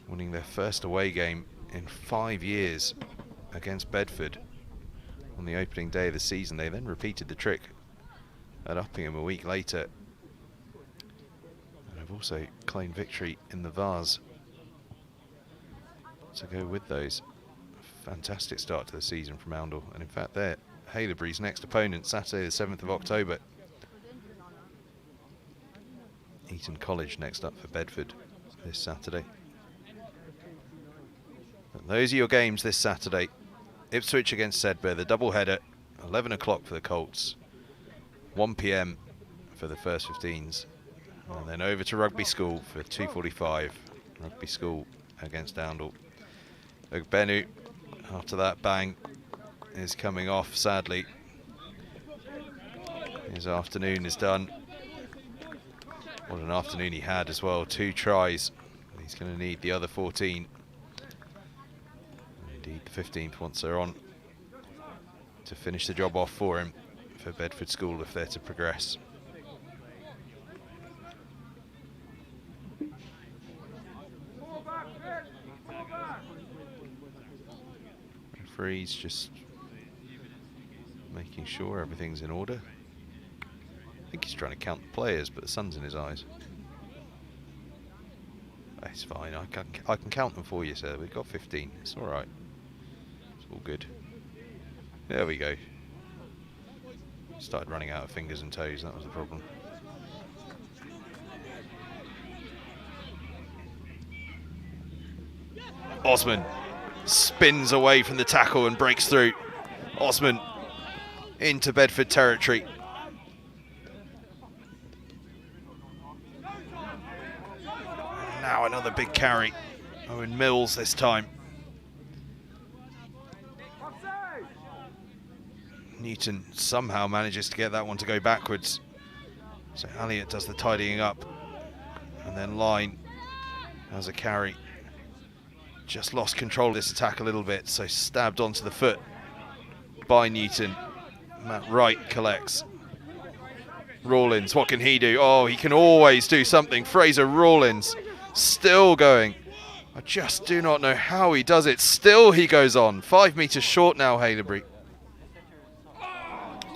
Winning their first away game in 5 years against Bedford on the opening day of the season. They then repeated the trick at Uppingham a week later, and have also claimed victory in the Vase to go with those. Fantastic start to the season from Oundle, and in fact they're Haileybury's next opponent, Saturday the 7th of October. Eton College next up for Bedford this Saturday. But those are your games this Saturday. Ipswich against Sedbergh, the double header, 11 o'clock for the Colts, 1 p.m. for the first 15s, and then over to Rugby School for 2:45. Rugby School against Oundle. Ugbenu, after that bang, is coming off, sadly. His afternoon is done. What an afternoon he had as well, 2 tries. He's going to need the other 14. Indeed, the 15th once they're on, to finish the job off for him, for Bedford School if they're to progress. Referee's just making sure everything's in order. I think he's trying to count the players, but the sun's in his eyes. It's fine, I can count them for you, sir. We've got 15, it's all right. It's all good. There we go. Started running out of fingers and toes, that was the problem. Osman spins away from the tackle and breaks through. Osman into Bedford territory. Now another big carry. Owen Mills this time. Newton somehow manages to get that one to go backwards. So Elliott does the tidying up. And then Line has a carry. Just lost control of this attack a little bit, so stabbed onto the foot by Newton. Matt Wright collects. Rawlins, what can he do? Oh, he can always do something. Fraser Rawlins still going. I just do not know how he does it. Still he goes on. 5 metres short now, Haileybury.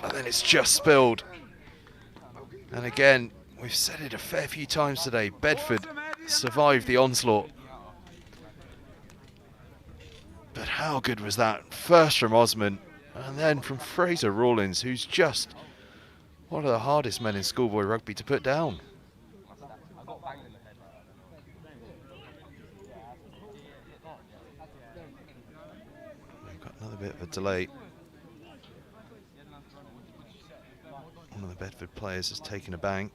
And then it's just spilled. And again, we've said it a fair few times today, Bedford survived the onslaught. But how good was that? First from Osman, and then from Fraser Rawlins, who's just one of the hardest men in schoolboy rugby to put down. We've got another bit of a delay. One of the Bedford players has taken a bang.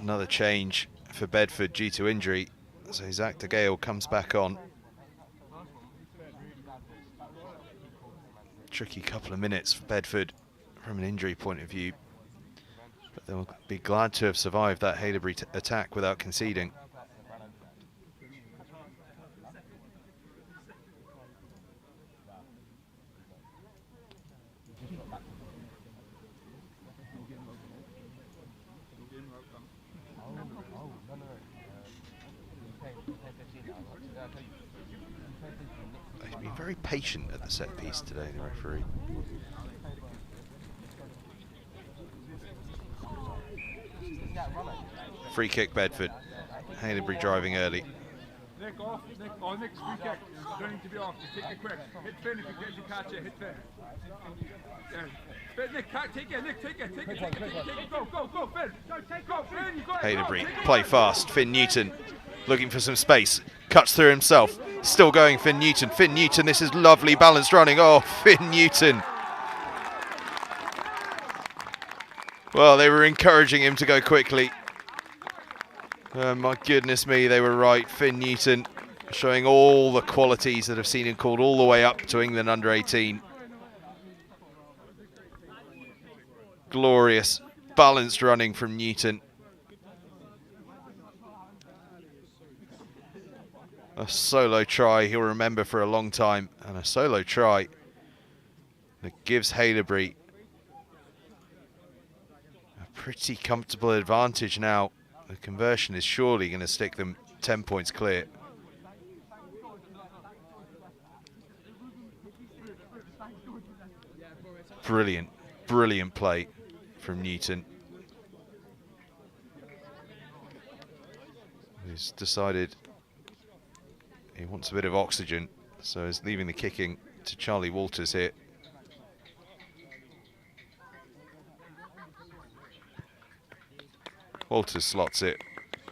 Another change for Bedford due to injury. So Zach de Gale comes back on. Tricky couple of minutes for Bedford from an injury point of view. But they'll be glad to have survived that Haileybury attack without conceding. He's been very patient at the set piece today, the referee. Free kick Bedford. Haileybury driving early. Nick off. Nick. Oh, Nick's free kick. Don't need to be off. Just take it quick. Hit Finn if you get to catch it. Hit Finn. Yeah. Finn, Nick, take it. Nick, take it. Take it. Take it. Go, Finn. Go, Finn. You got it. Haileybury play fast. Finn Newton looking for some space. Cuts through himself. Still going, Finn Newton. Finn Newton, this is lovely balanced running. Oh, Finn Newton. Well, they were encouraging him to go quickly. Oh, my goodness me, they were right. Finn Newton showing all the qualities that have seen him called all the way up to England under 18. Glorious, balanced running from Newton. A solo try he'll remember for a long time, and a solo try that gives Haileybury a pretty comfortable advantage now. The conversion is surely going to stick them 10 points clear. Brilliant, brilliant play from Newton. He's decided he wants a bit of oxygen, so he's leaving the kicking to Charlie Walters here. Walters slots it,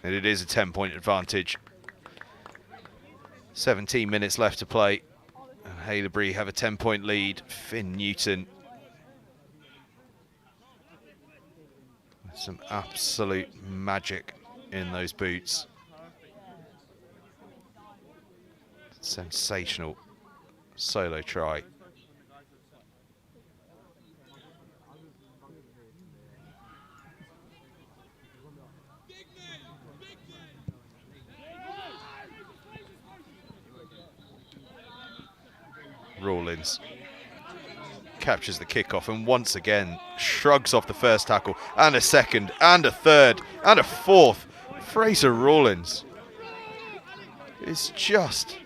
and it is a 10-point advantage. 17 minutes left to play, and Haileybury have a 10-point lead. Finn Newton with some absolute magic in those boots. Sensational solo try. Rawlins captures the kickoff and once again shrugs off the first tackle, and a second, and a third, and a fourth. Fraser Rawlins is just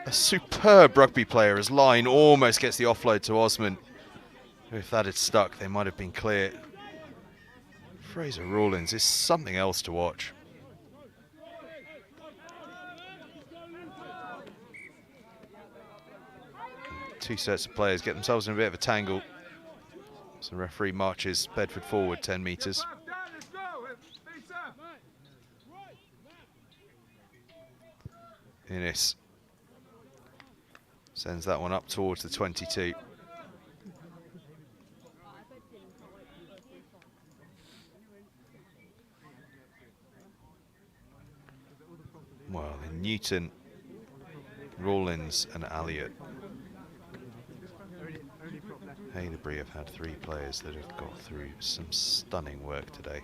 a superb rugby player as Line almost gets the offload to Osman. If that had stuck, they might have been clear. Fraser Rawlins is something else to watch. Two sets of players get themselves in a bit of a tangle. So the referee marches Bedford forward 10 metres. Innes sends that one up towards the 22. Well, in Newton, Rawlins and Elliott. Haileybury have had three players that have got through some stunning work today.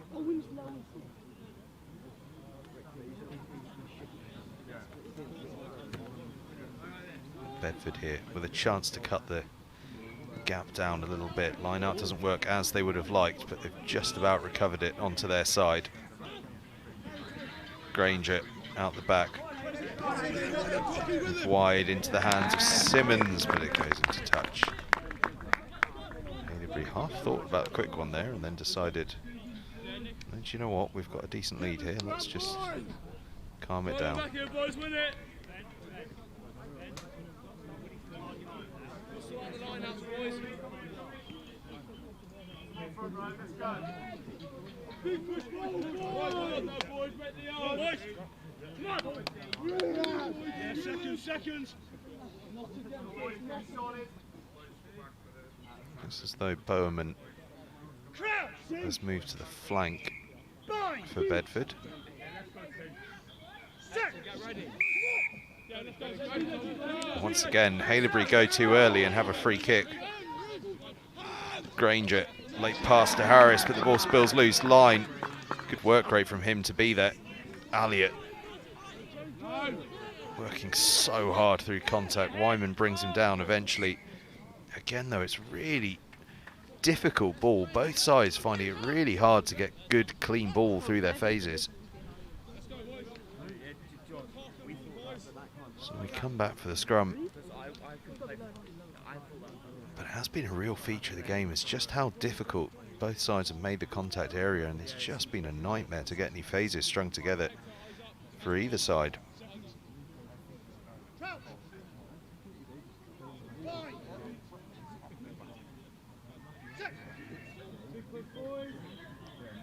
Bedford here with a chance to cut the gap down a little bit. Line out doesn't work as they would have liked, but they've just about recovered it onto their side. Granger out the back. Wide into the hands of Simmons, but it goes into touch. Haileybury half thought about a quick one there and then decided, do you know what, we've got a decent lead here, let's just calm it down. Big push forward. Boys, break the arm. Yeah, seconds. It's as though Bowerman has moved to the flank for Bedford. Once again, Haileybury go too early and have a free kick. Granger, late pass to Harris, but the ball spills loose. Line, good work rate from him to be there. Elliott, working so hard through contact. Wyman brings him down eventually. Again though, it's really difficult ball. Both sides finding it really hard to get good, clean ball through their phases. So we come back for the scrum. But it has been a real feature of the game. It's just how difficult both sides have made the contact area, and it's just been a nightmare to get any phases strung together. for either side.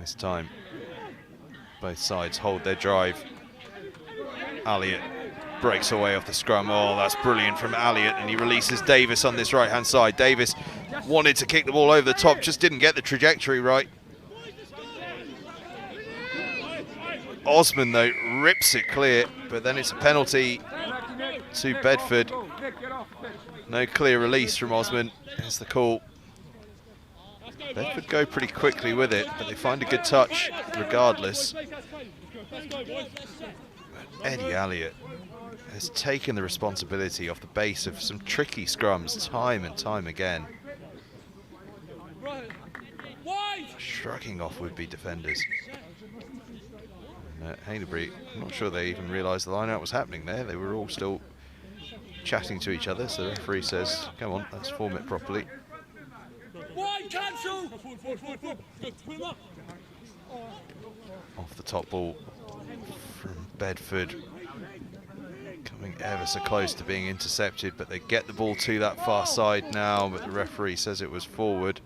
This time, both sides hold their drive. Elliott breaks away off the scrum. Oh, that's brilliant from Elliott, and he releases Davis on this right-hand side. Davis wanted to kick the ball over the top, just didn't get the trajectory right. Osman, though, rips it clear, but then it's a penalty to Bedford. No clear release from Osman. There's the call. Bedford go pretty quickly with it, but they find a good touch regardless. Eddie Elliott has taken the responsibility off the base of some tricky scrums time and time again. Shrugging off would-be defenders. And Haileybury, I'm not sure they even realised the line-out was happening there. They were all still chatting to each other, so the referee says, come on, let's form it properly. Off the top ball from Bedford, coming ever so close to being intercepted, but they get the ball to that far side now, but the referee says it was forward.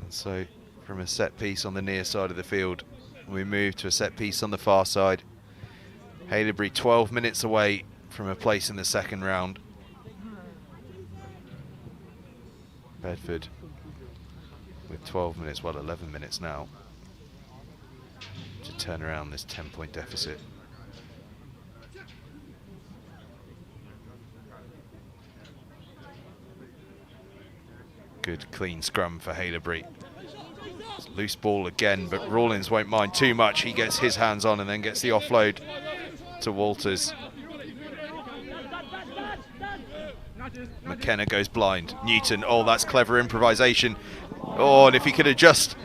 And so from a set piece on the near side of the field, we move to a set piece on the far side. Haileybury 12 minutes away from a place in the second round. Bedford with 12 minutes, well 11 minutes now, to turn around this 10-point deficit. Good clean scrum for Haileybury. Loose ball again, but Rawlins won't mind too much. He gets his hands on and then gets the offload to Walters. McKenna goes blind. Newton, oh, that's clever improvisation. Oh, and if he could have just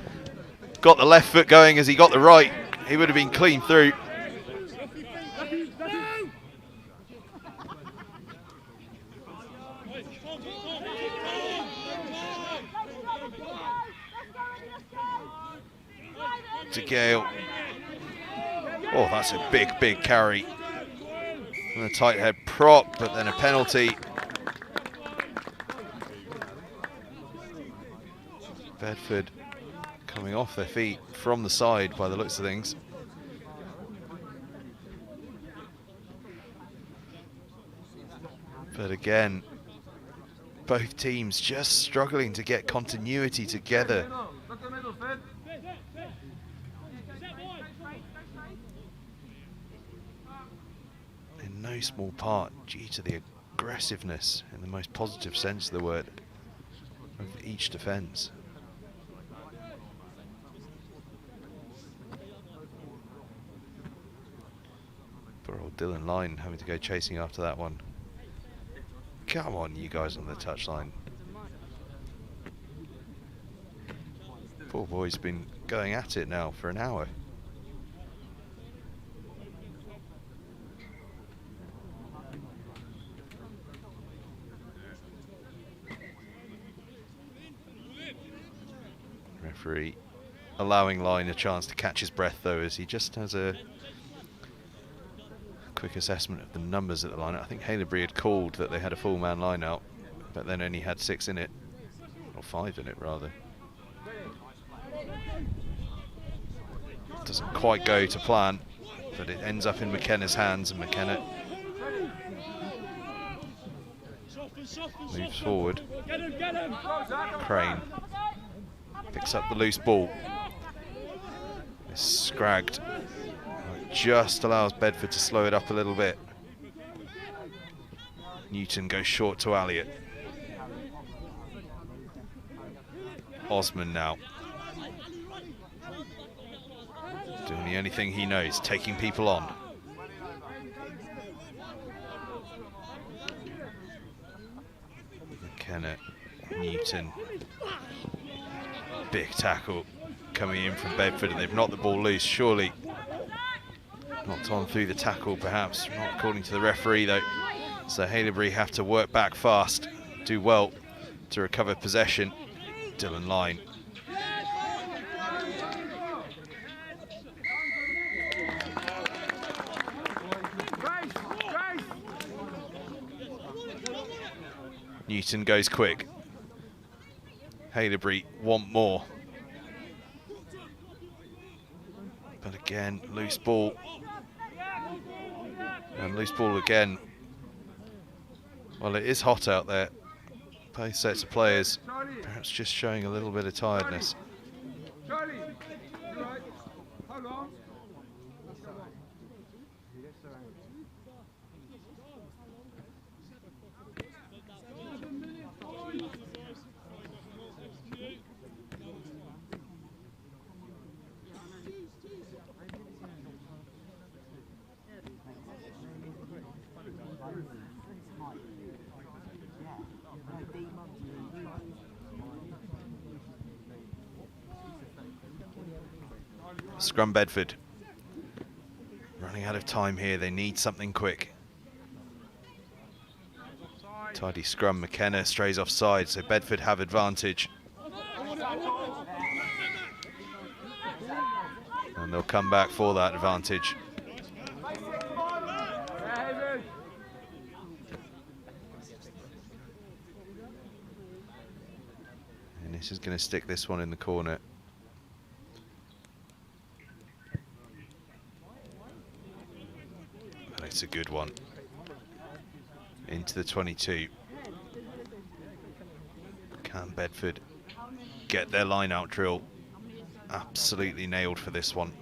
got the left foot going as he got the right, he would have been clean through. To Gale. Oh, that's a big, big carry. And a tight head prop, but then a penalty. Bedford coming off their feet from the side by the looks of things. But again, both teams just struggling to get continuity together. In no small part due to the aggressiveness, in the most positive sense of the word, of each defence. Poor old Dylan Line having to go chasing after that one. Come on, you guys on the touchline. Poor boy's been going at it now for an hour. Referee allowing Line a chance to catch his breath though, as he just has a quick assessment of the numbers at the line. I think Haileybury had called that they had a full man line out, but then only had 6 in it, or 5 in it rather. Doesn't quite go to plan, but it ends up in McKenna's hands, and McKenna moves forward. Crane picks up the loose ball. It's scragged. Just allows Bedford to slow it up a little bit. Newton goes short to Elliott. Osman now. Doing the only thing he knows, taking people on. McKenna, Newton. Big tackle coming in from Bedford, and they've knocked the ball loose, surely. Knocked on through the tackle, perhaps, not according to the referee though. So Haileybury have to work back fast, do well to recover possession. Dylan Line. Newton goes quick. Haileybury want more. But again, loose ball. And loose ball again. Well, it is hot out there. Both sets of players perhaps just showing a little bit of tiredness. Charlie, you right? How long? Scrum Bedford. Running out of time here, they need something quick. Tidy scrum, McKenna strays offside, so Bedford have advantage. And they'll come back for that advantage. And this is going to stick this one in the corner. And it's a good one. Into the 22. Can Bedford get their line out drill absolutely nailed for this one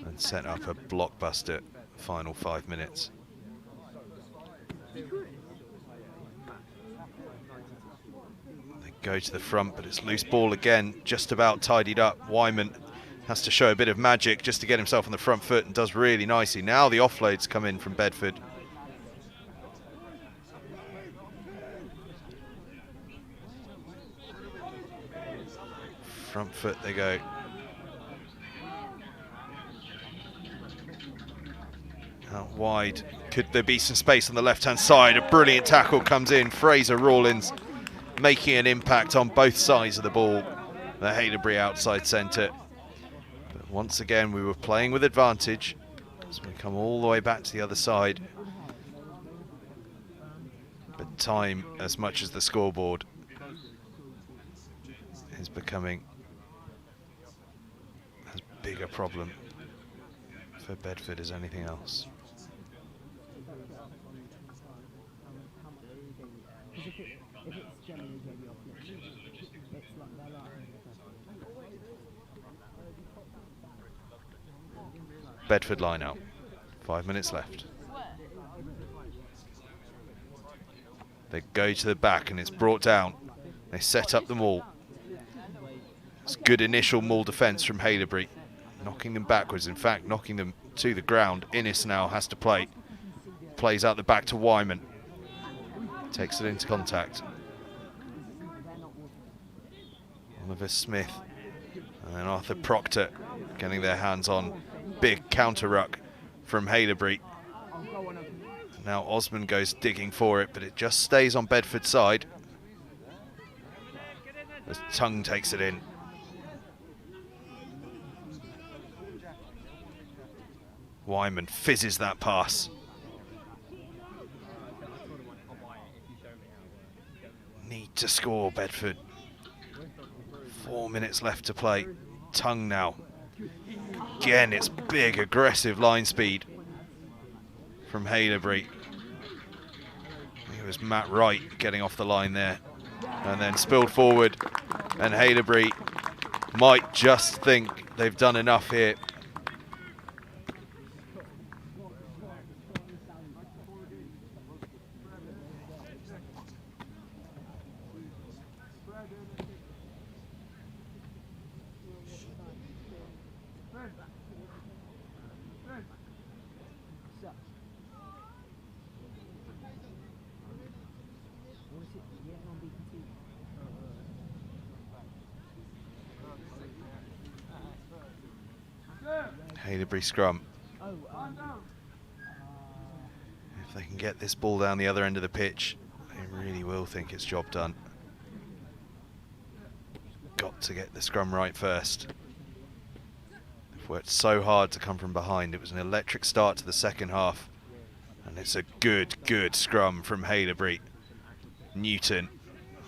and set up a blockbuster final 5 minutes. They go to the front, but it's loose ball again, just about tidied up. Wyman has to show a bit of magic just to get himself on the front foot, and does really nicely. Now the offloads come in from Bedford. Front foot they go. Out wide. Could there be some space on the left-hand side? A brilliant tackle comes in. Fraser Rawlins making an impact on both sides of the ball. The Haileybury outside centre. But once again, we were playing with advantage as we come all the way back to the other side. But time, as much as the scoreboard, is becoming as big a problem for Bedford as anything else. Bedford line out. 5 minutes left. They go to the back and it's brought down. They set up the maul. It's good initial maul defence from Haileybury, knocking them backwards, in fact knocking them to the ground. Innes now has to play. Plays out the back to Wyman. Takes it into contact. Oliver Smith and then Arthur Proctor getting their hands on. Big counter ruck from Haileybury. Now Osmond goes digging for it, but it just stays on Bedford's side as Tongue takes it in. Wyman fizzes that pass. Need to score, Bedford. 4 minutes left to play. Tongue now. Again, it's big, aggressive line speed from Haileybury. I think it was Matt Wright getting off the line there. And then spilled forward. And Haileybury might just think they've done enough here. Haileybury scrum. If they can get this ball down the other end of the pitch, they really will think it's job done. Got to get the scrum right first. They've worked so hard to come from behind. It was an electric start to the second half. And it's a good scrum from Haileybury. Newton,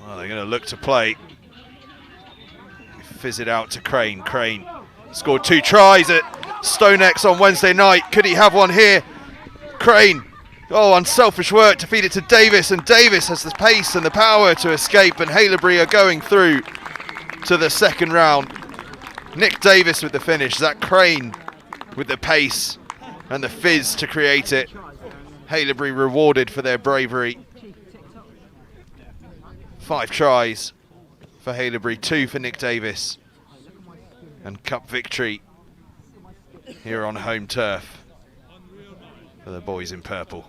well, they're going to look to play. Fizz it out to Crane. Crane scored 2 tries at StoneX on Wednesday night. Could he have one here? Crane, oh, unselfish work to feed it to Davis, and Davis has the pace and the power to escape, and Haileybury are going through to the second round. Nick Davis with the finish, Zach Crane with the pace and the fizz to create it. Haileybury rewarded for their bravery. 5 tries for Haileybury, 2 for Nick Davis. And cup victory here on home turf for the boys in purple.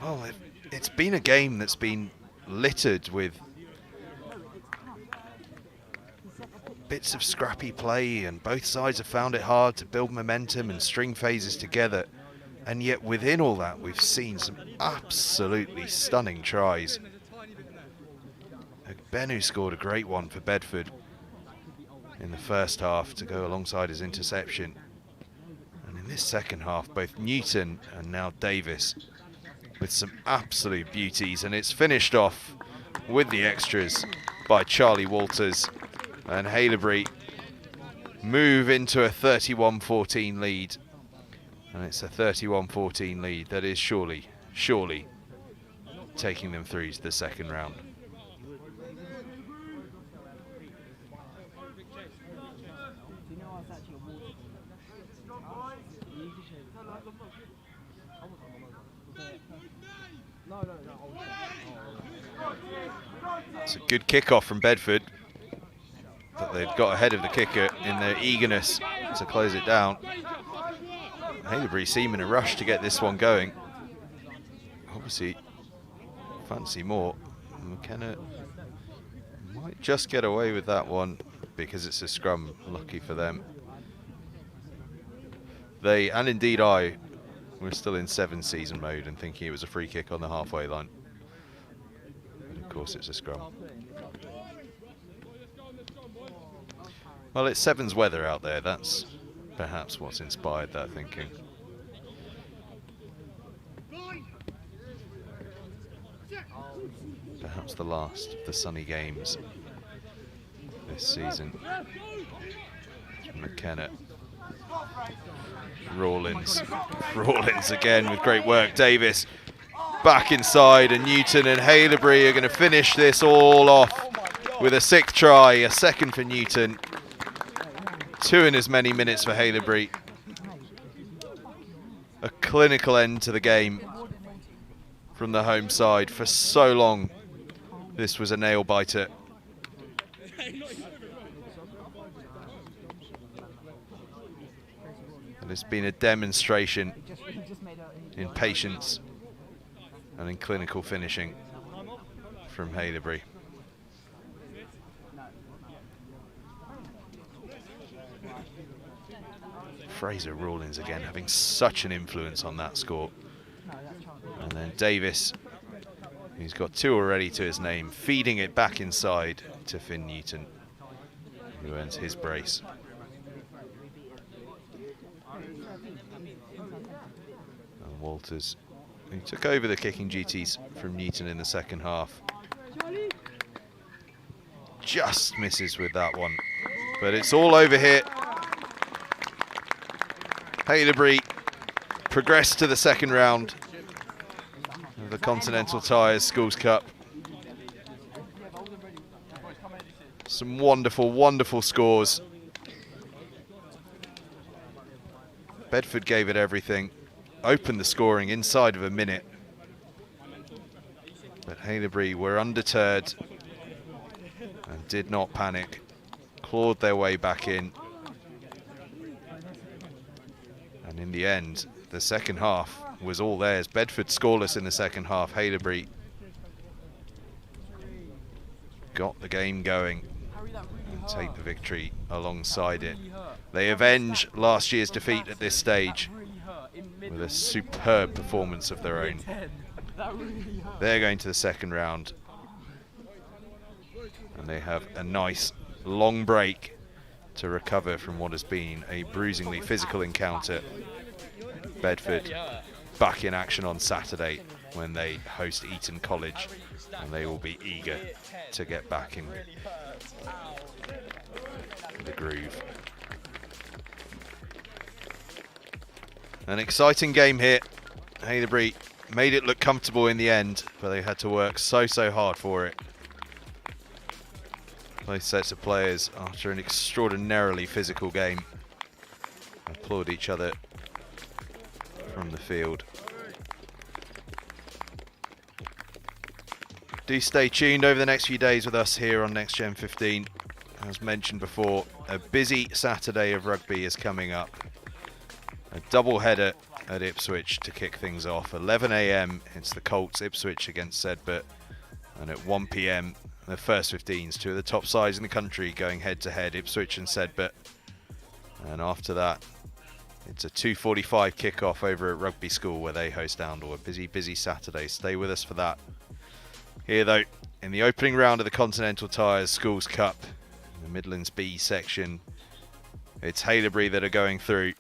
Well, it's been a game that's been littered with bits of scrappy play, and both sides have found it hard to build momentum and string phases together. And yet within all that, we've seen some absolutely stunning tries. Benu scored a great one for Bedford in the first half to go alongside his interception. And in this second half, both Newton and now Davis with some absolute beauties. And it's finished off with the extras by Charlie Walters. And Haileybury move into a 31-14 lead. And it's a 31-14 lead that is surely taking them through to the second round. It's a good kickoff from Bedford, but they've got ahead of the kicker in their eagerness to close it down. Haileybury seem in a rush to get this one going. Obviously, fancy more. McKenna might just get away with that one because it's a scrum. Lucky for them. They, and indeed I, were still in 7 season mode and thinking it was a free kick on the halfway line. But of course it's a scrum. Well, it's Sevens weather out there. That's perhaps what's inspired that thinking. Perhaps the last of the sunny games this season. McKenna. Rawlins again with great work. Davis back inside, and Newton and Haileybury are going to finish this all off with a 6th try, a second for Newton. 2 in as many minutes for Haileybury. A clinical end to the game from the home side. For so long, this was a nail biter. And it's been a demonstration in patience and in clinical finishing from Haileybury. Fraser Rawlins again having such an influence on that score. And then Davis, who's got 2 already to his name, feeding it back inside to Finn Newton, who earns his brace. And Walters, who took over the kicking duties from Newton in the second half, just misses with that one. But it's all over here. Haileybury progressed to the second round of the Continental Tyres Schools Cup. Some wonderful, wonderful scores. Bedford gave it everything, opened the scoring inside of a minute. But Haileybury were undeterred and did not panic, clawed their way back in. And in the end, the second half was all theirs. Bedford scoreless in the second half. Haileybury got the game going and take the victory alongside it. They avenge last year's defeat at this stage with a superb performance of their own. They're going to the second round, and they have a nice long break to recover from what has been a bruisingly physical encounter. Bedford back in action on Saturday when they host Eton College, and they will be eager to get back in the groove. An exciting game here. Haileybury made it look comfortable in the end, but they had to work so hard for it. Both sets of players, after an extraordinarily physical game, applaud each other from the field. Do stay tuned over the next few days with us here on Next Gen 15. As mentioned before, a busy Saturday of rugby is coming up. A double header at Ipswich to kick things off. 11 AM, it's the Colts Ipswich against Sedberght, and at 1 PM the first 15s, two of the top sides in the country going head to head, Ipswich and Sedberght. And after that, it's a 2:45 kickoff over at Rugby School where they host Oundle. A busy Saturday. Stay with us for that. Here though, in the opening round of the Continental Tyres Schools Cup, in the Midlands B section, it's Haileybury that are going through.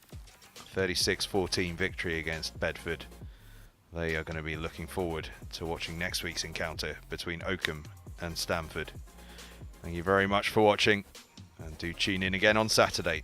36-14 victory against Bedford. They are going to be looking forward to watching next week's encounter between Oakham and Stamford. Thank you very much for watching, and do tune in again on Saturday.